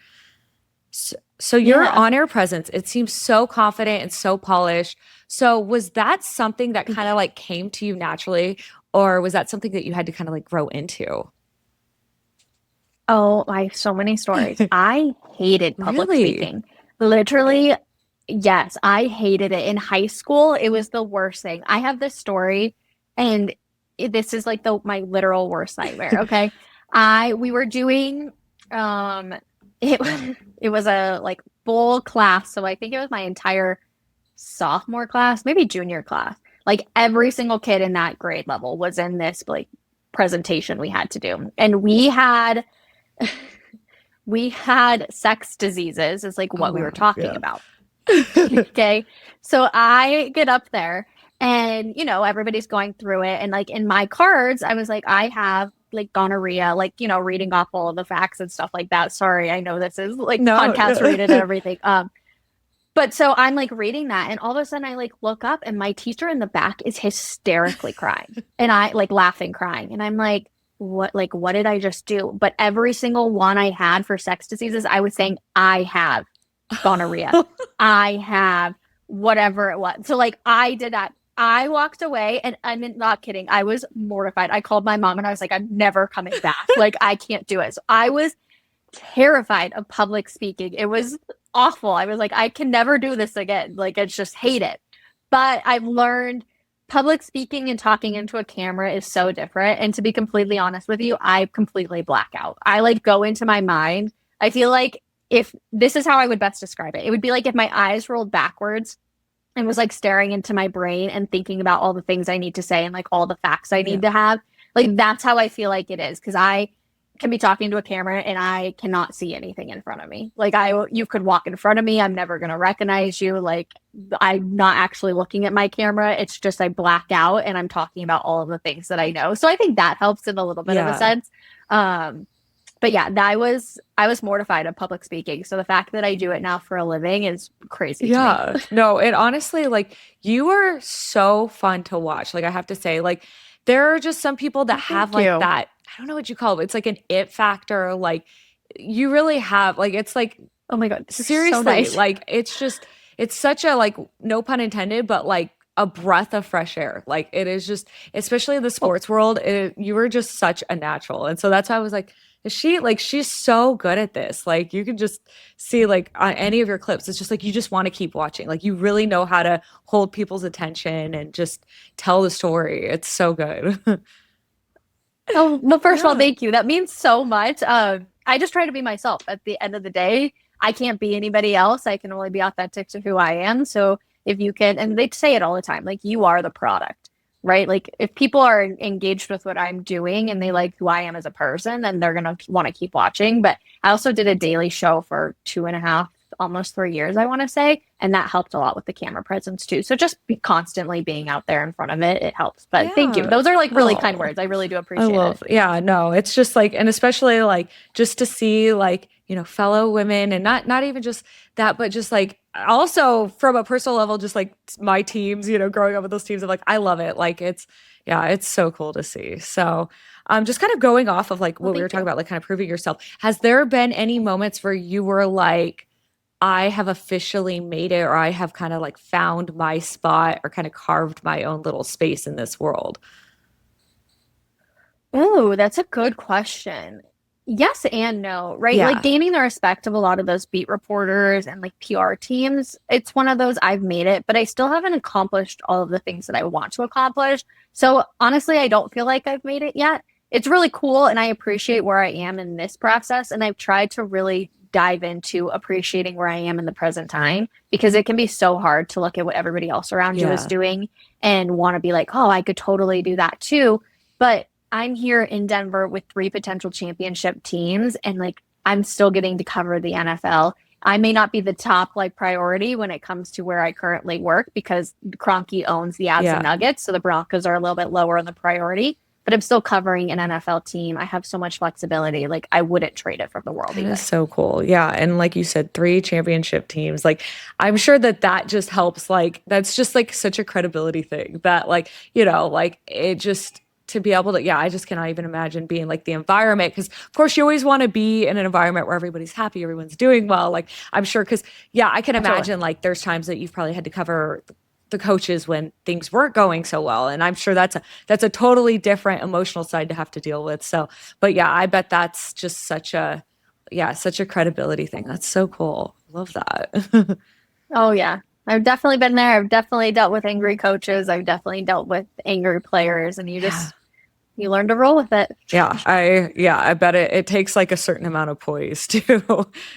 So your Yeah. on-air presence, it seems so confident and so polished. So was that something that Thank kind you. of like came to you naturally, or was that something that you had to kind of like grow into? Oh, I have so many stories. I hated public Really? speaking. Literally, yes, I hated it. In high school, it was the worst thing. I have this story, and this is like the my literal worst nightmare, okay? I we were doing it it was a like full class, so I think it was my entire sophomore class, maybe junior class. Like every single kid in that grade level was in this like presentation we had to do. And we had sex diseases is like Oh what we were wow. talking Yeah. about. Okay. So I get up there and, everybody's going through it. And like in my cards, I was like, I have like gonorrhea, like, reading off all of the facts and stuff like that. Sorry, I know this is like No, podcast rated and no. everything. But so I'm like reading that, and all of a sudden I like look up, and my teacher in the back is hysterically crying, and I like laughing, crying. And I'm like, what did I just do? But every single one I had for sex diseases, I was saying, I have gonorrhea. I have whatever it was. So like I did that. I walked away and I'm not kidding. I was mortified. I called my mom and I was like, I'm never coming back. Like I can't do it. So I was terrified of public speaking. It was awful. I was like, I can never do this again. Like, it's just hate it. But I've learned public speaking and talking into a camera is so different. And to be completely honest with you, I completely black out. I like go into my mind. I feel like if this is how I would best describe it, it would be like if my eyes rolled backwards and was like staring into my brain and thinking about all the things I need to say and like all the facts I Yeah. need to have. Like that's how I feel like it is because I can be talking to a camera and I cannot see anything in front of me. Like you could walk in front of me, I'm never gonna recognize you. Like I'm not actually looking at my camera. It's just I black out and I'm talking about all of the things that I know. So I think that helps in a little bit of a Yeah. sense. Um, but yeah, I was mortified of public speaking. So the fact that I do it now for a living is crazy to me. Yeah. No, it honestly, like, you are so fun to watch. Like, I have to say, like, there are just some people that Oh, have thank like you. that, I don't know what you call it. It's like an it factor. Like, you really have, like, it's like, Oh my God, you're so seriously, nice. like, it's just, it's such a, like, no pun intended, but like a breath of fresh air. Like, it is just, especially in the Well, sports world, you were just such a natural. And so that's why I was like, is she like, she's so good at this. Like, you can just see, like, on any of your clips, it's just like, you just want to keep watching. Like, you really know how to hold people's attention and just tell the story. It's so good. oh, well, first of all, Yeah. thank you. That means so much. I just try to be myself. At the end of the day, I can't be anybody else. I can only be authentic to who I am. So if you can, and they say it all the time, like you are the product, right? Like if people are engaged with what I'm doing and they like who I am as a person, then they're gonna want to keep watching. But I also did a daily show for 2.5, almost 3 years, I want to say, and that helped a lot with the camera presence too. So just be constantly being out there in front of it, it helps. But thank you. Yeah. Those are like really kind Oh. words. I really do I appreciate it. love, yeah, no, it's just like, and especially like just to see like, fellow women and not even just that, but just like also from a personal level, just like my teams, growing up with those teams, I'm like, I love it. Like yeah, it's so cool to see. So, just kind of going off of like Well, what we were thank talking you. about, like kind of proving yourself. Has there been any moments where you were like, I have officially made it, or I have kind of like found my spot or kind of carved my own little space in this world? Oh, that's a good question. Yes and no, right? Like Yeah. gaining the respect of a lot of those beat reporters and like PR teams, it's one of those I've made it, but I still haven't accomplished all of the things that I want to accomplish. So honestly, I don't feel like I've made it yet. It's really cool and I appreciate where I am in this process. And I've tried to really dive into appreciating where I am in the present time because it can be so hard to look at what everybody else around you is Yeah. doing and want to be like, oh, I could totally do that too. But I'm here in Denver with three potential championship teams, and like I'm still getting to cover the NFL. I may not be the top like priority when it comes to where I currently work because Cronky owns the Ads and Yeah. Nuggets, so the Broncos are a little bit lower on the priority. but I'm still covering an NFL team. I have so much flexibility. Like I wouldn't trade it for the world That is even. so cool. Yeah. And like you said, three championship teams. Like, I'm sure that that just helps. Like, that's just like such a credibility thing that, like, like it just to be able to, yeah, I just cannot even imagine being like the environment. Cause of course, you always want to be in an environment where everybody's happy, everyone's doing well. Like, I'm sure, cause yeah, I can Totally. imagine like there's times that you've probably had to cover the coaches when things weren't going so well. And I'm sure that's a totally different emotional side to have to deal with. So, but yeah, I bet that's just such a credibility thing. That's so cool. Love that. Oh yeah. I've definitely been there. I've definitely dealt with angry coaches. I've definitely dealt with angry players and Yeah. you learn to roll with it. I bet it takes like a certain amount of poise too.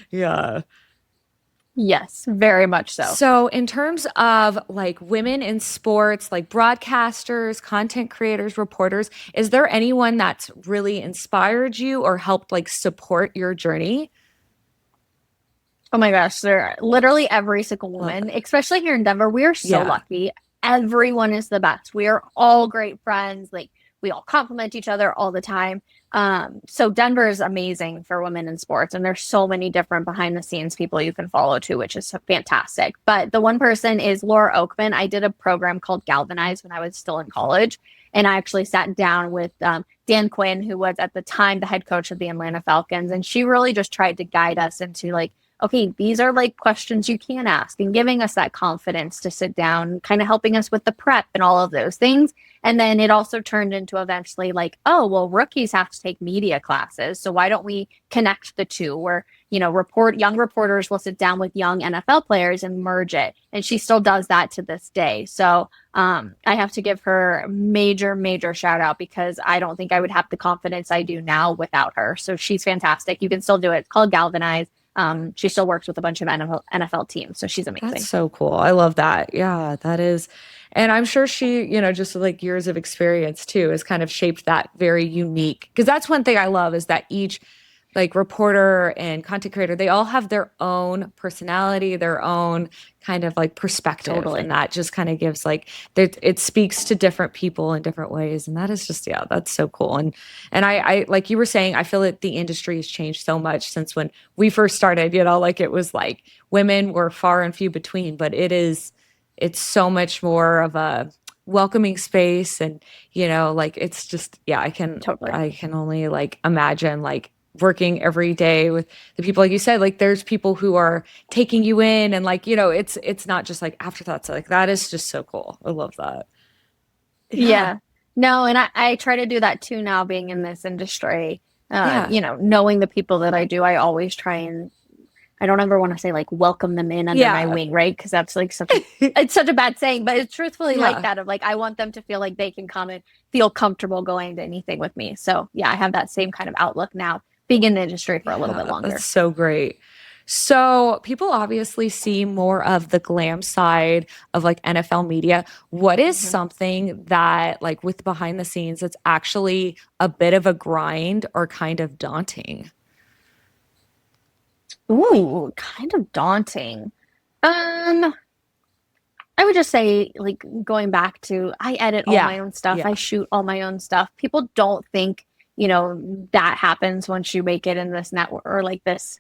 Yeah. Yes, very much so. So, in terms of like women in sports, like broadcasters, content creators, reporters, is there anyone that's really inspired you or helped like support your journey? Oh my gosh, there literally every single Love woman, that. especially here in Denver, we are so Yeah. lucky. Everyone is the best. We are all great friends. Like we all compliment each other all the time. So Denver is amazing for women in sports, and there's so many different behind the scenes people you can follow too, which is fantastic. But the one person is Laura Oakman. I did a program called Galvanize when I was still in college, and I actually sat down with Dan Quinn, who was at the time the head coach of the Atlanta Falcons, and she really just tried to guide us into like okay, these are like questions you can ask and giving us that confidence to sit down, kind of helping us with the prep and all of those things. And then it also turned into eventually like, oh, well, rookies have to take media classes. So why don't we connect the two where, young reporters will sit down with young NFL players and merge it. And she still does that to this day. So I have to give her major, major shout out because I don't think I would have the confidence I do now without her. So she's fantastic. You can still do it. It's called Galvanize. She still works with a bunch of NFL teams, so she's That's amazing. so cool. I love that. Yeah, that is. And I'm sure she, just like years of experience too, has kind of shaped that very unique. Because that's one thing I love is that each like reporter and content creator, they all have their own personality, their own kind of like perspective. And Totally. that just kind of gives like, it speaks to different people in different ways. And that is just, yeah, that's so cool. And I, like you were saying, I feel that the industry has changed so much since when we first started, like it was like women were far and few between, but it's so much more of a welcoming space. And, like it's just, yeah, Totally. I can only like imagine like working every day with the people like you said like there's people who are taking you in and like it's not just like afterthoughts like that is just so cool. I love that. Yeah. Yeah. No, and I try to do that too now being in this industry. Yeah. Knowing the people that I do, I always try and I don't ever want to say like welcome them in under my Yeah. wing, right? Because that's like such a it's such a bad saying, but it's truthfully like Yeah. that of like I want them to feel like they can come and feel comfortable going to anything with me. So yeah, I have that same kind of outlook now, being in the industry for a little bit Yeah, longer. that's so great. So people obviously see more of the glam side of like NFL media. What is Mhm. something that like with behind the scenes that's actually a bit of a grind or kind of daunting? Ooh, kind of daunting. Um, I would just say, like, going back to I edit all Yeah. my own stuff, Yeah. I shoot all my own stuff. People don't think, that happens once you make it in this network or like this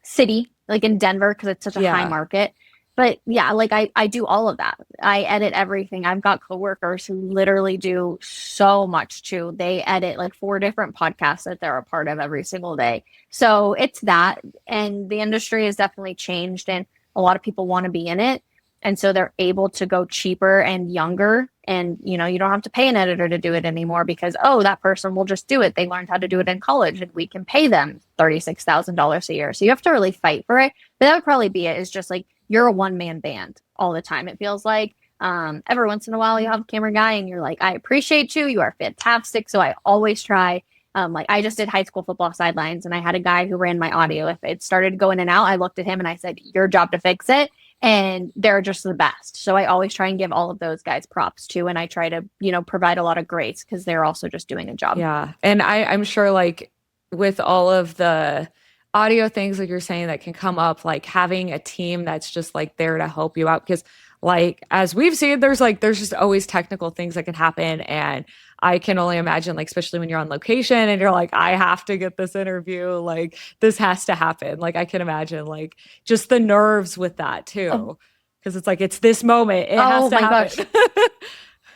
city, like in Denver, because it's such a high Yeah. market. But yeah, like I do all of that. I edit everything. I've got coworkers who literally do so much too. They edit like four different podcasts that they're a part of every single day. So it's that. And the industry has definitely changed and a lot of people want to be in it. And so they're able to go cheaper and younger. And, you don't have to pay an editor to do it anymore because, oh, that person will just do it. They learned how to do it in college and we can pay them $36,000 a year. So you have to really fight for it. But that would probably be it is just like you're a one man band all the time. It feels like every once in a while you have a camera guy and you're like, I appreciate you. You are fantastic. So I always try. Like I just did high school football sidelines and I had a guy who ran my audio. If it started going in and out, I looked at him and I said, your job to fix it and they're just the best. So I always try and give all of those guys props too, and I try to provide a lot of grace because they're also just doing a job. Yeah. And I'm sure like with all of the audio things like you're saying that can come up, like having a team that's just like there to help you out. Because like as we've seen, there's just always technical things that can happen. And I can only imagine, like, especially when you're on location and you're like, I have to get this interview, like this has to happen. Like I can imagine like just the nerves with that Oh, too. Cause it's like it's this moment, it has oh to my happen.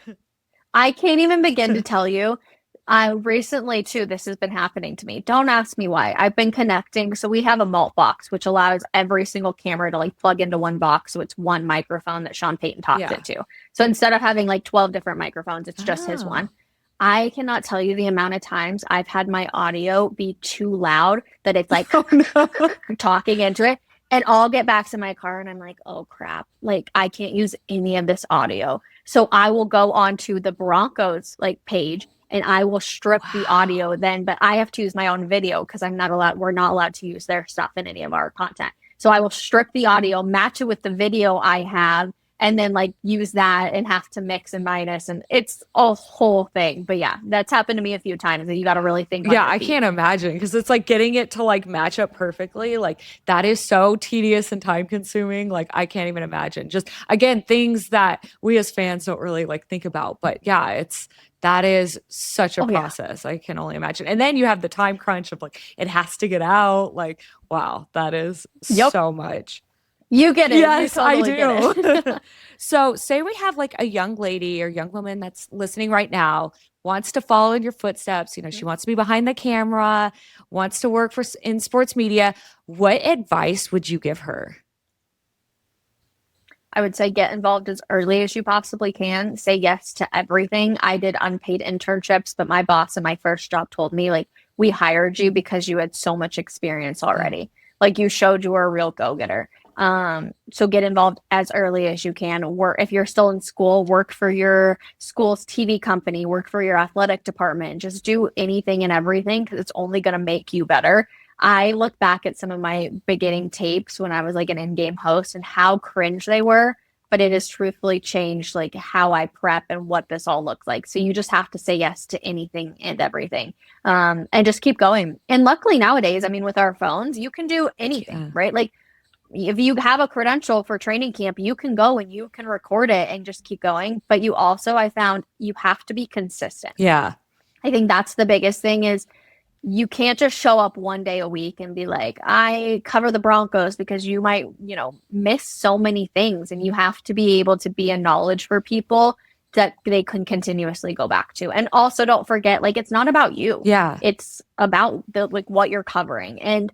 gosh. I can't even begin to tell you. I recently too, this has been happening to me. Don't ask me why. I've been connecting. So we have a malt box, which allows every single camera to like plug into one box. So it's one microphone that Sean Payton talks Yeah. into. So instead of having like 12 different microphones, it's just his Oh. one. I cannot tell you the amount of times I've had my audio be too loud that it's like Oh no. talking into it. And I'll get back to my car and I'm like, oh crap, like I can't use any of this audio. So I will go onto the Broncos like page and I will strip the Wow. audio then, but I have to use my own video because we're not allowed to use their stuff in any of our content. So I will strip the audio, match it with the video I have, and then like use that and have to mix and minus. And it's a whole thing. But yeah, that's happened to me a few times and you got to really think on Yeah, your I feet. can't imagine because it's like getting it to like match up perfectly. Like that is so tedious and time consuming. Like I can't even imagine. Just again, things that we as fans don't really like think about. But yeah, it's that is such a Oh yeah. process. I can only imagine. And then you have the time crunch of like it has to get out. Like, wow, that is Yep. so much. You get it. You Yes, I totally get do. it. So, say we have like a young lady or young woman that's listening right now, wants to follow in your footsteps. You know, she wants to be behind the camera, wants to work in sports media. What advice would you give her? I would say get involved as early as you possibly can. Say yes to everything. I did unpaid internships, but my boss in my first job told me, like, we hired you because you had so much experience Yeah. already. Like, you showed you were a real go getter. So get involved as early as you can. Work if you're still in school, work for your school's TV company, work for your athletic department. Just do anything and everything because it's only going to make you better. I look back at some of my beginning tapes when I was like an in-game host and how cringe they were, but it has truthfully changed like how I prep and what this all looks like. So you just have to say yes to anything and everything. And just keep going. And luckily nowadays, I mean, with our phones, you can do anything, Yeah. right? Like if you have a credential for training camp, you can go and you can record it and just keep going. But you also, I found you have to be consistent. Yeah. I think that's the biggest thing is you can't just show up one day a week and be like, I cover the Broncos because you might, miss so many things. And you have to be able to be a knowledge for people that they can continuously go back to. And also don't forget, like, it's not about you. Yeah. It's about the like what you're covering. And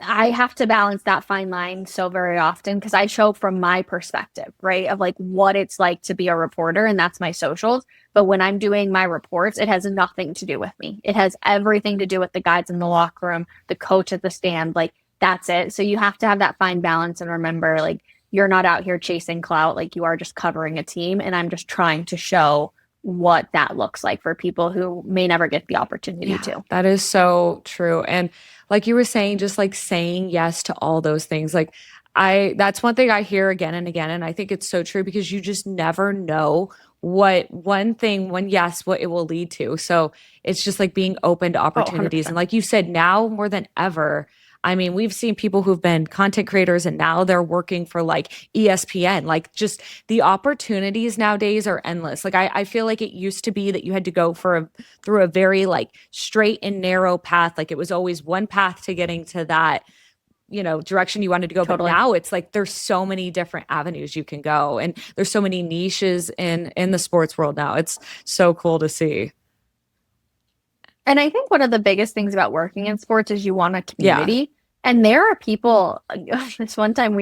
I have to balance that fine line so very often because I show from my perspective, right? Of like what it's like to be a reporter, and that's my socials. But when I'm doing my reports, it has nothing to do with me. It has everything to do with the guys in the locker room, the coach at the stand. Like that's it. So you have to have that fine balance and remember, like, you're not out here chasing clout. Like you are just covering a team. And I'm just trying to show what that looks like for people who may never get the opportunity Yeah, to. that is so true. And like you were saying, just like saying yes to all those things. Like that's one thing I hear again and again. And I think it's so true because you just never know what one thing, one yes, what it will lead to. So it's just like being open to Oh, opportunities. And 100%. like you said, now more than ever, I mean, we've seen people who've been content creators and now they're working for like ESPN. Like just the opportunities nowadays are endless. Like I feel like it used to be that you had to go through a very like straight and narrow path. Like it was always one path to getting to that, direction you wanted to go. But Totally. now it's like there's so many different avenues you can go. And there's so many niches in the sports world now. It's so cool to see. And I think one of the biggest things about working in sports is you want a Yeah. community. And there are people, this one time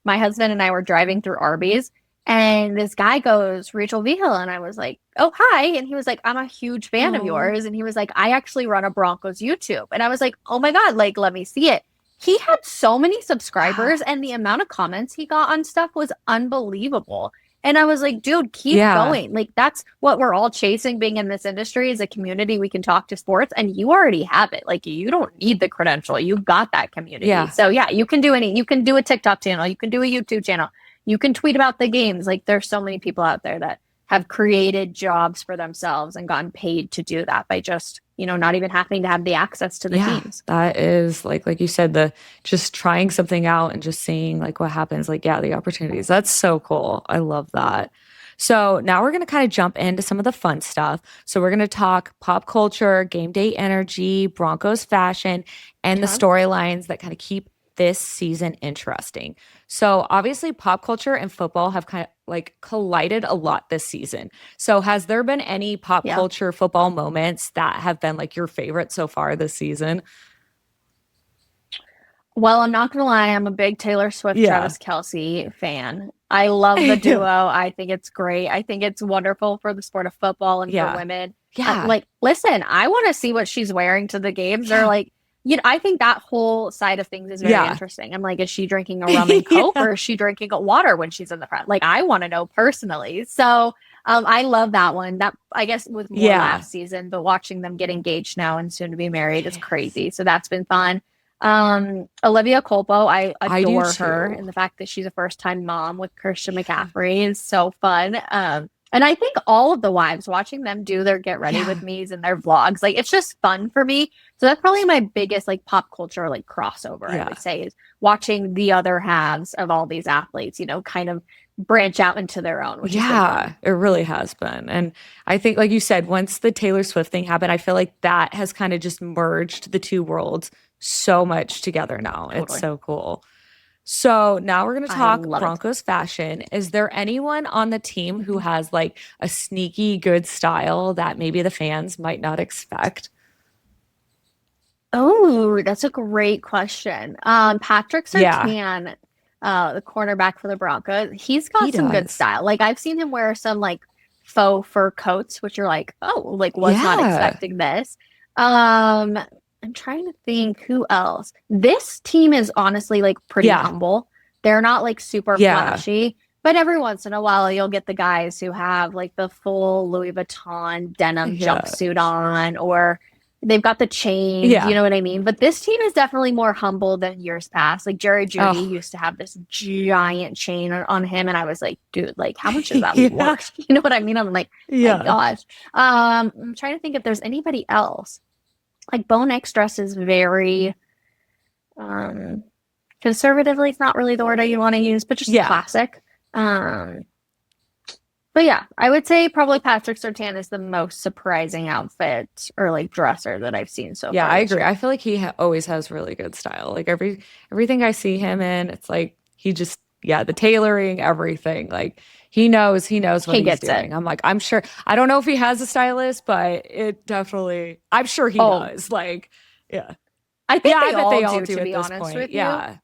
my husband and I were driving through Arby's, and this guy goes, Rachel Vigil. And I was like, oh, hi. And he was like, I'm a huge fan of Oh, yours. And he was like, I actually run a Broncos YouTube. And I was like, oh my God, like, let me see it. He had so many subscribers, wow. and the amount of comments he got on stuff was unbelievable. And I was like, dude, keep Yeah. going. Like, that's what we're all chasing being in this industry is a community we can talk to sports, and you already have it. Like, you don't need the credential. You've got that community. Yeah. So, yeah, you can do a TikTok channel, you can do a YouTube channel, you can tweet about the games. Like, there's so many people out there that have created jobs for themselves and gotten paid to do that by just, not even having to have the access to the Yeah, teams. that is like you said, the just trying something out and just seeing like what happens. Like, yeah, the opportunities. That's so cool. I love that. So now we're gonna kind of jump into some of the fun stuff. So we're gonna talk pop culture, game day energy, Broncos fashion, and the Okay. storylines that kind of keep this season interesting. So obviously pop culture and football have kind of like collided a lot this season. So, has there been any pop Yeah. culture football moments that have been like your favorite so far this season? Well, I'm not gonna lie, I'm a big Taylor Swift, Yeah. Travis Kelsey fan. I love the duo. I think it's great. I think it's wonderful for the sport of football and for Yeah. women. Yeah. Like, listen, I want to see what she's wearing to the games. Or Yeah. like, I think that whole side of things is very Yeah. interesting. I'm like, is she drinking a rum and coke Yeah. or is she drinking a water when she's in the front? Like, I want to know personally. So, I love that one. That I guess was more Yeah. last season, but watching them get engaged now and soon to be married is crazy. So that's been fun. Olivia Colpo, I I do adore her, too. and the fact that she's a first-time mom with Christian McCaffrey is so fun. And I think all of the wives watching them do their get ready with Yeah. me's and their vlogs, like it's just fun for me. So that's probably my biggest like pop culture like crossover, I Yeah. would say, is watching the other halves of all these athletes, kind of branch out into their own, which has been fun. Yeah, it really has been. And I think, like you said, once the Taylor Swift thing happened, I feel like that has kind of just merged the two worlds so much together now. It's Totally. so cool. So now we're going to I talk love it. Broncos fashion. Is there anyone on the team who has like a sneaky good style that maybe the fans might not expect? Oh, that's a great question. Patrick Yeah, Surtain, the cornerback for the Broncos, he's he got some good does. style. Like I've seen him wear some like faux fur coats, which are like, oh, like was not Yeah, expecting this. Um, I'm trying to think who else. This team is honestly like pretty yeah, humble. They're not like super yeah, flashy, but every once in a while you'll get the guys who have like the full Louis Vuitton denim yeah, jumpsuit on, or they've got the chains, you yeah. know what I mean? But this team is definitely more humble than years past. Like Jerry Judy Oh, used to have this giant chain on him, and I was like, dude, like how much is that yeah, worth? You know what I mean? I'm like, my yeah, gosh. I'm trying to think if there's anybody else. Like Bone X dress is very um conservatively, it's not really the word you want to use, but just yeah. classic. Um, but yeah, I would say probably Patrick Surtain is the most surprising outfit or like dresser that I've seen so Yeah, far I this agree. year. I feel like he always has really good style. Like everything I see him in, it's like he just yeah, the tailoring, everything. Like he knows what He he's gets it. doing. I'm like, I'm sure I don't know if he has a stylist, but it definitely I'm sure he Oh, does. Like, yeah. I Yeah, think I they bet all they all do, do to at be this honest point. with you. Yeah.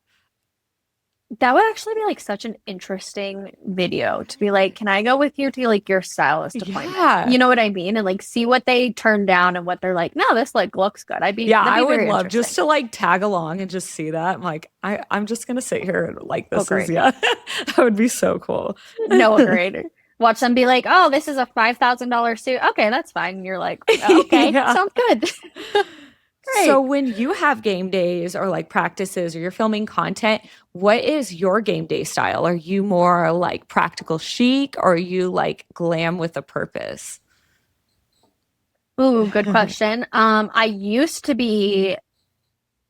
That would actually be like such an interesting video to be like, can I go with you to like your stylist appointment? Yeah. You know what I mean? And like see what they turn down and what they're like, no, this like looks good. Yeah, That'd I be would very love just interesting. to like tag along and just see that. I'm like, I'm just gonna sit here and like Oh, this is great. yeah. That would be so cool. No, agreed. Watch them be like, oh, this is a $5,000 suit. Okay, that's fine. And you're like, okay, Yeah. sounds good. So Great. when you have game days or like practices or you're filming content, what is your game day style? Are you more like practical chic or are you like glam with a purpose? Ooh, good question. I used to be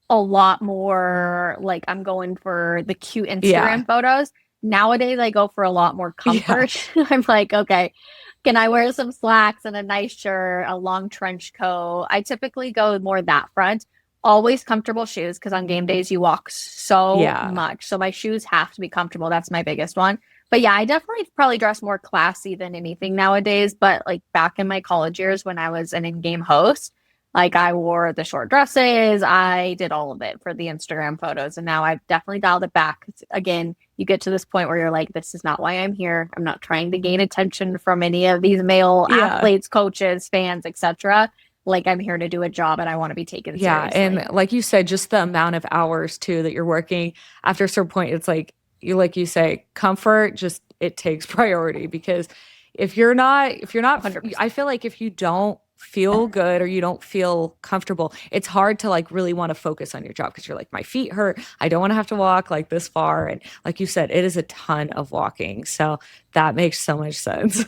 a lot more like I'm going for the cute Yeah. Instagram photos. Nowadays, I go for a lot more Yeah. comfort. I'm like, okay, can I wear some slacks and a nice shirt, a long trench coat? I typically go more that front. Always comfortable shoes because on game days you walk so Yeah. much. So my shoes have to be comfortable. That's my biggest one. But yeah, I definitely probably dress more classy than anything nowadays. But like back in my college years when I was an in-game host, like I wore the short dresses, I did all of it for the Instagram photos. And now I've definitely dialed it back. Again, you get to this point where you're like, this is not why I'm here. I'm not trying to gain attention from any of these male Yeah. athletes, coaches, fans, etc. Like I'm here to do a job and I want to be taken Yeah. And seriously. like you said, just the amount of hours too that you're working after a certain point, it's like you say, comfort just it takes priority because if you're not, 100%. I feel like if you don't feel good or you don't feel comfortable, it's hard to like really want to focus on your job because you're like, my feet hurt. I don't want to have to walk like this far. And like you said, it is a ton of walking. So that makes so much sense.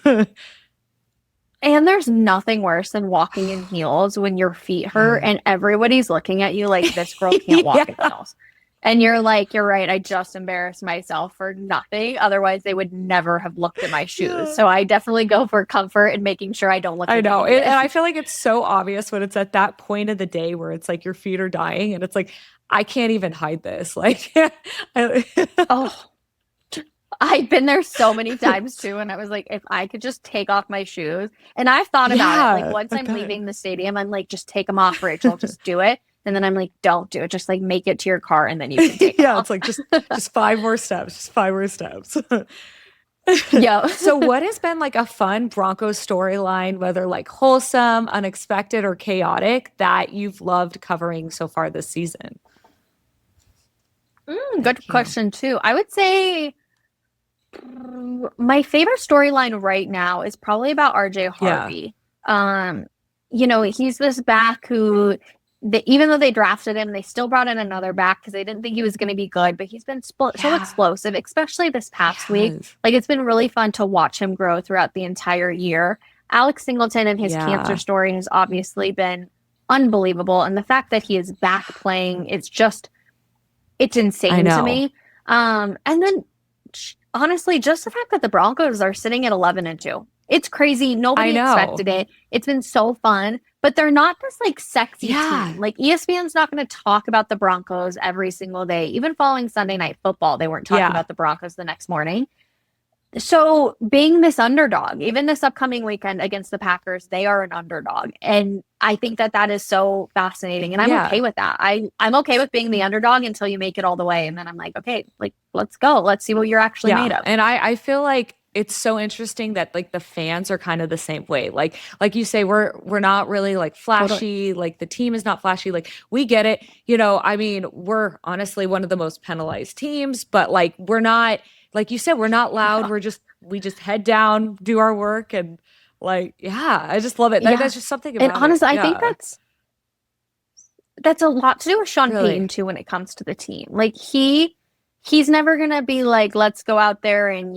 And there's nothing worse than walking in heels when your feet hurt Yeah. and everybody's looking at you like this girl can't walk in Yeah. heels. And you're like, you're right. I just embarrassed myself for nothing. Otherwise, they would never have looked at my shoes. Yeah. So I definitely go for comfort and making sure I don't look I like an know. And idiot. I feel like it's so obvious when it's at that point of the day where it's like your feet are dying and it's like, I can't even hide this. Like, I, Oh, I've been there so many times too. And I was like, if I could just take off my shoes. And I've thought about it. Like, yeah, once I I'm bet. leaving the stadium, I'm like, just take them off, Rachel. Just do it. And then I'm like, don't do it. Just like make it to your car and then you can take them Yeah, it's off. like just five more steps, just five more steps. Yeah. So what has been like a fun Broncos storyline, whether like wholesome, unexpected, or chaotic that you've loved covering so far this season? Good Thank you. question too. I would say my favorite storyline right now is probably about RJ Yeah. Harvey. Um, he's this back who even though they drafted him, they still brought in another back because they didn't think he was going to be good, but he's been so Yeah. explosive, especially this past week. Yes. Like it's been really fun to watch him grow throughout the entire year. Alex Singleton and his cancer Yeah. story has obviously been unbelievable, and the fact that he is back playing, it's I insane to know. me. And then honestly, just the fact that the Broncos are sitting at 11-2. It's crazy. I Nobody know. expected it. It's been so fun, but they're not this like sexy Yeah. team. Like ESPN's not going to talk about the Broncos every single day. Even following Sunday Night Football, they weren't talking Yeah. about the Broncos the next morning. So being this underdog, even this upcoming weekend against the Packers, they are an underdog, and I think that that is so fascinating, and I'm Yeah. okay with that. I'm okay with being the underdog until you make it all the way, and then I'm like, okay, like let's go, let's see what you're actually Yeah. made of. And I feel like it's so interesting that like the fans are kind of the same way. Like you say, we're not really like Totally. flashy, like the team is not flashy. Like we get it. I mean, we're honestly one of the most penalized teams, but like we're not, like you said, we're not loud. Yeah, We just head down, do our work, and like, yeah, I just love it. yeah. There's just something And about it. honestly, I think Yeah. that's a lot to do with Sean Payton Really. too when it comes to the team. Like he's never gonna be like, let's go out there and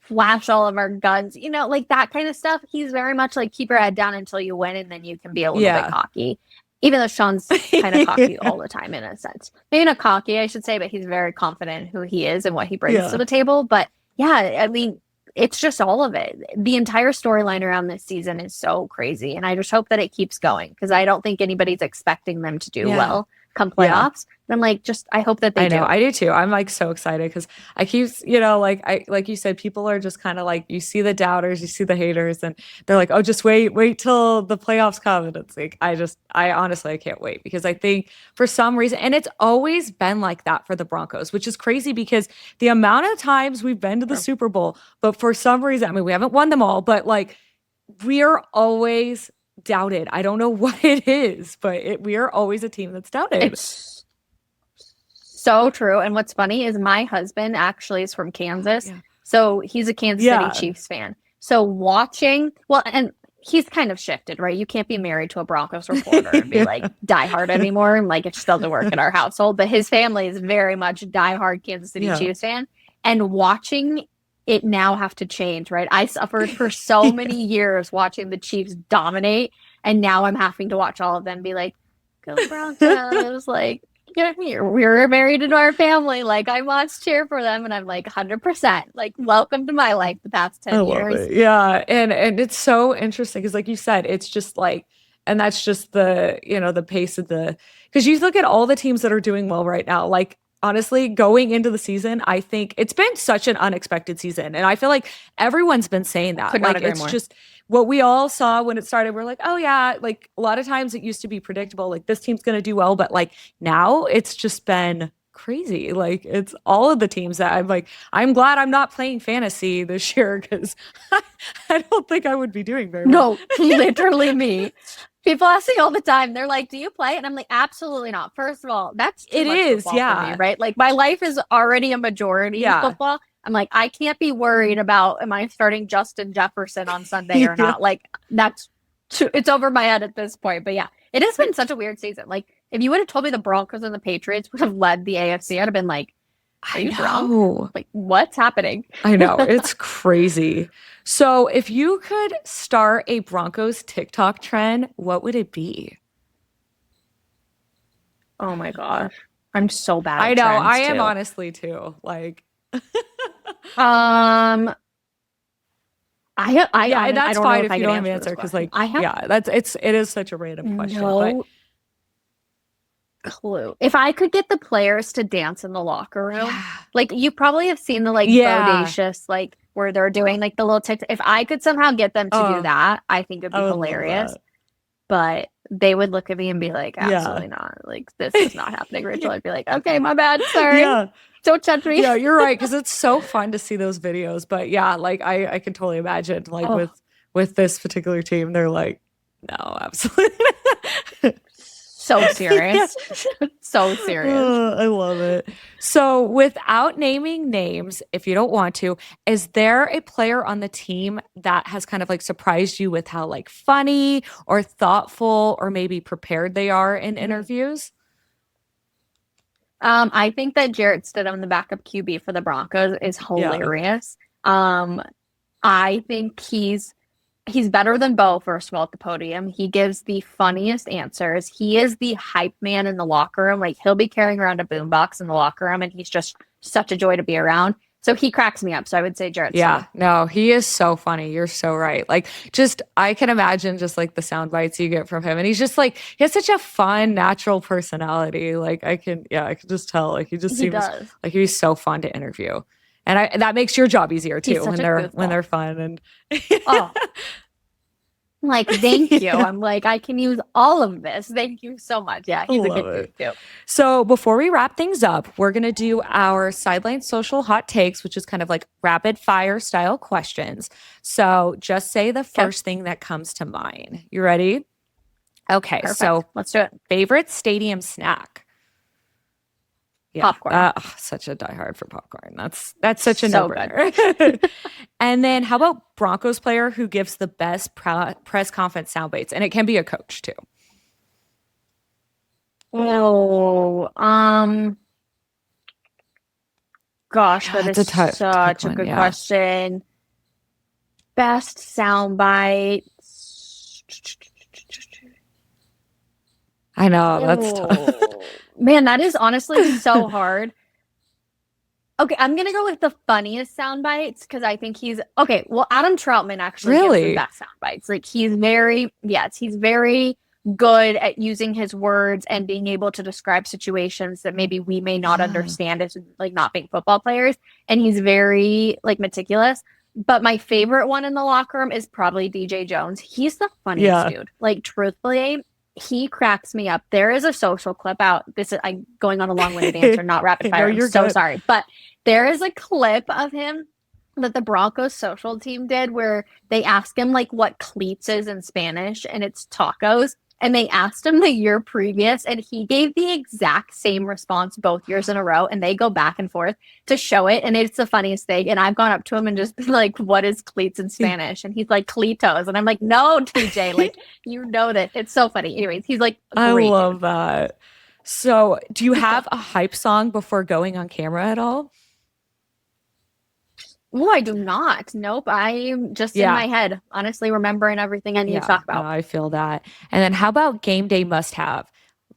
flash all of our guns, like that kind of stuff. He's very much like keep your head down until you win, and then you can be a little bit Yeah. cocky. Even though Sean's kind of cocky all the time in a sense, maybe not cocky, I should say, but he's very confident in who he is and what he brings to Yeah. the table. But yeah, I mean, it's just all of it. The entire storyline around this season is so crazy. And I just hope that it keeps going because I don't think anybody's expecting them to do Yeah. well come Yeah. playoffs. And I'm like, I hope that they I know, do. I do too. I'm like so excited because I keep, like you said, people are just kind of like you see the doubters, you see the haters, and they're like, oh, just wait till the playoffs come. And it's like I honestly I can't wait because I think for some reason, and it's always been like that for the Broncos, which is crazy because the amount of times we've been to the Super Bowl, but for some reason, I mean, we haven't won them all, but like we're always doubted. I don't know what it is, but we are always a team that's doubted. It's so true. And what's funny is my husband actually is from Kansas. Yeah. So he's a Kansas City Yeah. Chiefs fan. So and he's kind of shifted, right? You can't be married to a Broncos reporter and be like diehard anymore. And like it just doesn't work in our household. But his family is very much diehard Kansas City Yeah. Chiefs fan. And watching it now have to change, right? I suffered for so many years watching the Chiefs dominate. And now I'm having to watch all of them be like, go Broncos. Like, we're married into our family. Like, I must cheer for them. And I'm like, 100%. Like, welcome to my life the past I 10 love years. it. Yeah. And it's so interesting because like you said, it's just like, and that's just the pace of because you look at all the teams that are doing well right now, like honestly, going into the season, I think it's been such an unexpected season. And I feel like everyone's been saying that. Could not Like agree it's more. just what we all saw when it started. We're like, oh yeah, like a lot of times it used to be predictable, like this team's gonna do well, but like now it's just been crazy. Like it's all of the teams that I'm like, I'm glad I'm not playing fantasy this year because I don't think I would be doing very well. No, literally me. People ask me all the time. They're like, "Do you play?" And I'm like, "Absolutely not." First of all, that's too It much is, football for me, yeah. right? Like my life is already a majority Yeah. football. I'm like, I can't be worried about am I starting Justin Jefferson on Sunday or Yeah. not? Like it's over my head at this point. But yeah, it has been such a weird season. Like if you would have told me the Broncos and the Patriots would have led the AFC, I'd have been like, Are I you drunk? know. Like, what's happening? I know. It's crazy. So, if you could start a Broncos TikTok trend, what would it be? Oh my gosh. I'm so bad I at know. I trends am too. honestly too. Like, Um, yeah, and I that's don't know fine if if I you could don't have an answer this answer because, question. like, I have yeah, it is such a random question. But no clue. If I could get the players to dance in the locker room, yeah, like you probably have seen the like yeah. bodacious, like where they're doing like the little TikTok. If I could somehow get them to do Oh, that, I think it'd I be would love hilarious. that. But they would look at me and be like, Yeah. absolutely not. Like, this is not happening, Rachel. I'd be like, okay, my bad. Sorry. Yeah. Don't judge me. Yeah, you're right because it's so fun to see those videos. But yeah, like I can totally imagine like Oh, with this particular team, they're like, no, absolutely. not." so Yeah. serious. So serious. I love it. So, without naming names, if you don't want to, is there a player on the team that has kind of like surprised you with how like funny or thoughtful or maybe prepared they are in Mhm. interviews? I think that Jarrett Stidham, the backup QB for the Broncos, is Yeah. hilarious. Um, I think he's better than Bo, first of all, at the podium. He gives the funniest answers. He is the hype man in the locker room. Like he'll be carrying around a boombox in the locker room, and he's just such a joy to be around. So he cracks me up. So I would say Jarrett Yeah, Stidham. no, he is so funny. You're so right. Like, just I can imagine just like the sound bites you get from him. And he's just like, he has such a fun, natural personality. Like, yeah, I can just tell. Like, he just He seems does. like he's so fun to interview. And that makes your job easier He's too such a when goofball. they're fun and Oh, like, thank you. yeah, I'm like, I can use all of this. Thank you so much. Yeah, I he's a love good dude it. too. So before we wrap things up, we're gonna do our sideline social hot takes, which is kind of like rapid fire style questions. So just say the Okay, first thing that comes to mind. You ready? Okay, perfect. so Let's do it. favorite stadium snack. Yeah, Popcorn. such a diehard for popcorn. That's such a So good. no-brainer. And then how about Broncos player who gives the best press conference sound bites? And it can be a coach too. Oh, gosh, Yeah, that it's is a tough such a one. good Yeah, question. Best soundbite. I know that's tough. Oh, man, that is honestly so hard. Okay, I'm gonna go with the funniest sound bites because I think he's okay. Well, Adam Troutman actually gives the Really? best sound bites. Like he's very, yes, he's very good at using his words and being able to describe situations that maybe we may not Yeah. understand as like not being football players. And he's very like meticulous. But my favorite one in the locker room is probably DJ Jones. He's the funniest Yeah. dude. Like truthfully, he cracks me up. There is a social clip out. This is I'm going on a long-winded answer, not rapid I know fire. I'm you're so good. sorry. But there is a clip of him that the Broncos social team did where they ask him like what cleats is in Spanish and it's tacos. And they asked him the year previous, and he gave the exact same response both years in a row. And they go back and forth to show it. And it's the funniest thing. And I've gone up to him and just been like, what is cleats in Spanish? And he's like, cleatos. And I'm like, no, TJ, like, you know that. It's so funny. Anyways, he's like a I great dude. love that. So, do you have a hype song before going on camera at all? Oh, I do not. Nope. I'm just in Yeah. my head, honestly, remembering everything I need to Yeah. talk No, about. I feel that. And then how about game day must have?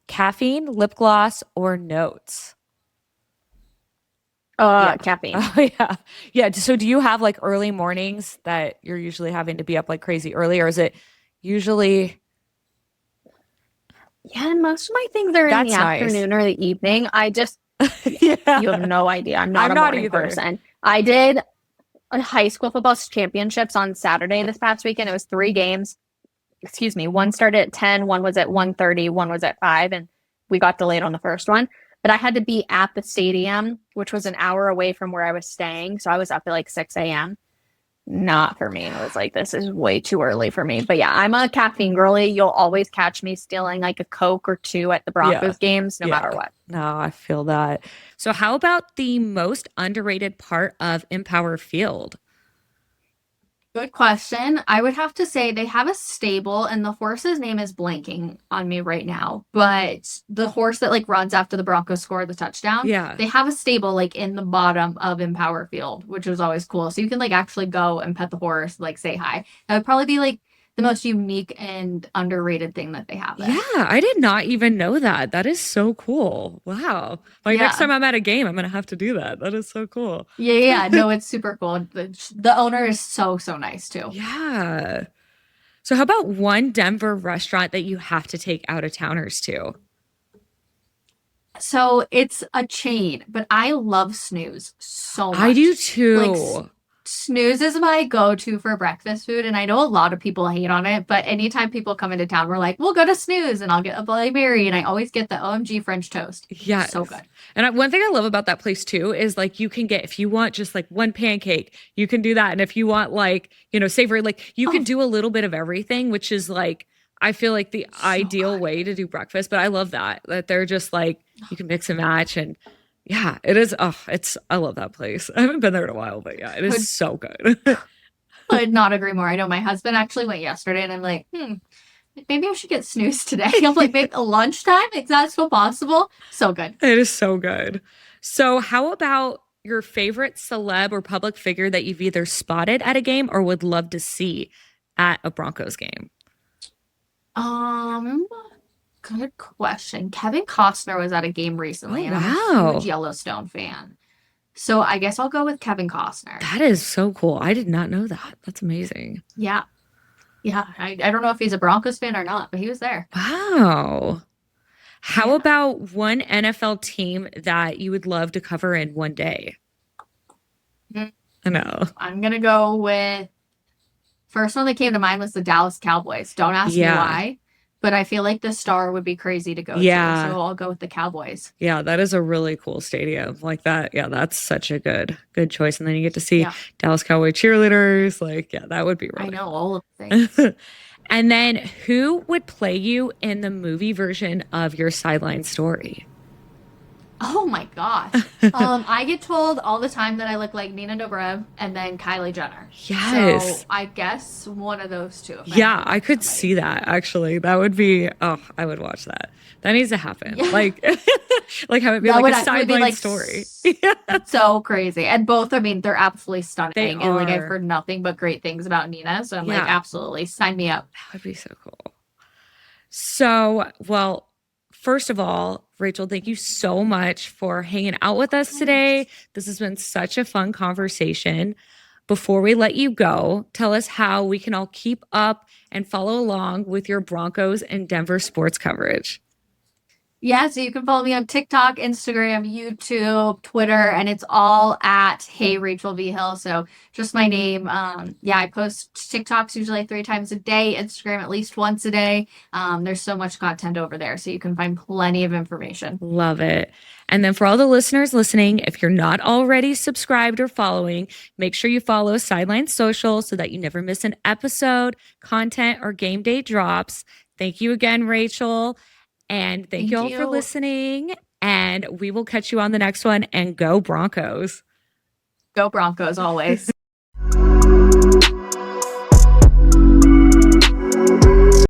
Caffeine, lip gloss, or notes? Yeah. Caffeine. Oh, yeah. Yeah. So, do you have like early mornings that you're usually having to be up like crazy early, or is it usually Yeah, and most of my things are in the that's nice? afternoon or the evening. Yeah, Yeah. you have no idea. I'm not I'm a not morning either. person. I did a high school football championships on Saturday this past weekend. It was three games. Excuse me. One started at 10, one was at 1:30, one was at 5, and we got delayed on the first one. But I had to be at the stadium, which was an hour away from where I was staying. So I was up at like 6 a.m. Not for me. I was like, this is way too early for me. But yeah, I'm a caffeine girly. You'll always catch me stealing like a Coke or two at the Yeah. Broncos games, no Yeah. matter what. No, I feel that. So, how about the most underrated part of Empower Field? Good question. I would have to say they have a stable, and the horse's name is blanking on me right now. But the horse that like runs after the Broncos score the touchdown, Yeah. they have a stable like in the bottom of Empower Field, which was always cool. So you can like actually go and pet the horse, like say hi. That would probably be like the most unique and underrated thing that they have Yeah, there. I did not even know that. That is so cool. Wow. Like next Yeah. time I'm at a game, I'm gonna have to do that. That is so cool. Yeah, yeah, yeah. No, it's super cool. The owner is so, so nice too. Yeah. So how about one Denver restaurant that you have to take out of towners to? So it's a chain, but I love Snooze so I do much. Like too. Snooze is my go-to for breakfast food, and I know a lot of people hate on it, but anytime people come into town, we're like, "We'll go to Snooze," and I'll get a Bloody Mary, and I always get the OMG French toast. So Yes. good. And one thing I love about that place too is like you can get, if you want just like one pancake, you can do that. And if you want like, savory, like you can Oh, do a little bit of everything, which is like, I feel like the so ideal good. way to do breakfast. But I love that they're just like, you can mix and match. And yeah, it is. Oh, I love that place. I haven't been there in a while, but yeah, it is Could so good. could not agree more. I know my husband actually went yesterday, and I'm like, maybe I should get Snooze today. I'm like, maybe lunchtime? Is that still possible? So good. It is so good. So, how about your favorite celeb or public figure that you've either spotted at a game or would love to see at a Broncos game? Um, Good question. Kevin Costner was at a game Oh, recently, and I'm a huge wow. Yellowstone fan. So I guess I'll go with Kevin Costner. That is so cool. I did not know that. That's amazing. Yeah. Yeah. I don't know if he's a Broncos fan or not, but he was there. Wow. How Yeah. about one NFL team that you would love to cover in one day? Mm, I know. I'm gonna go with first one that came to mind was the Dallas Cowboys. Don't ask me Yeah. why, but I feel like the Star would be crazy to go to. Yeah. So I'll go with the Cowboys. Yeah, that is a really cool stadium. Like that. Yeah, that's such a good choice. And then you get to see Yeah. Dallas Cowboy cheerleaders. Like, yeah, that would be I really know all of the things. cool. And then who would play you in the movie version of your sideline story? Oh my gosh. I get told all the time that I look like Nina Dobrev and then Kylie Jenner. So Yes. I guess one of those two if I had Yeah, to I pick could somebody. see that actually. That would be, oh, I would watch that. That needs to happen. Yeah. Like like have it be That like a would be sideline like story. Yeah, so crazy. And both, I mean, they're absolutely they stunning. And like I've are. heard nothing but great things about Nina. So I'm like, Yeah, absolutely, sign me up. that would be so cool. So, well, first of all, Rachel, thank you so much for hanging out with us today. Yes. This has been such a fun conversation. Before we let you go, tell us how we can all keep up and follow along with your Broncos and Denver sports coverage. Yeah, so you can follow me on TikTok, Instagram, YouTube, Twitter, and it's all at Hey Rachel V Hill. So just my name. Yeah, I post TikToks usually 3 times a day, Instagram at least once a day. There's so much content over there, so you can find plenty of information. Love it. And then for all the listeners listening, if you're not already subscribed or following, make sure you follow Sideline Social so that you never miss an episode, content, or game day drops. Thank you again, Rachel. And thank you Thank all for you. listening. And we will catch you on the next one. And go Broncos. Go Broncos always.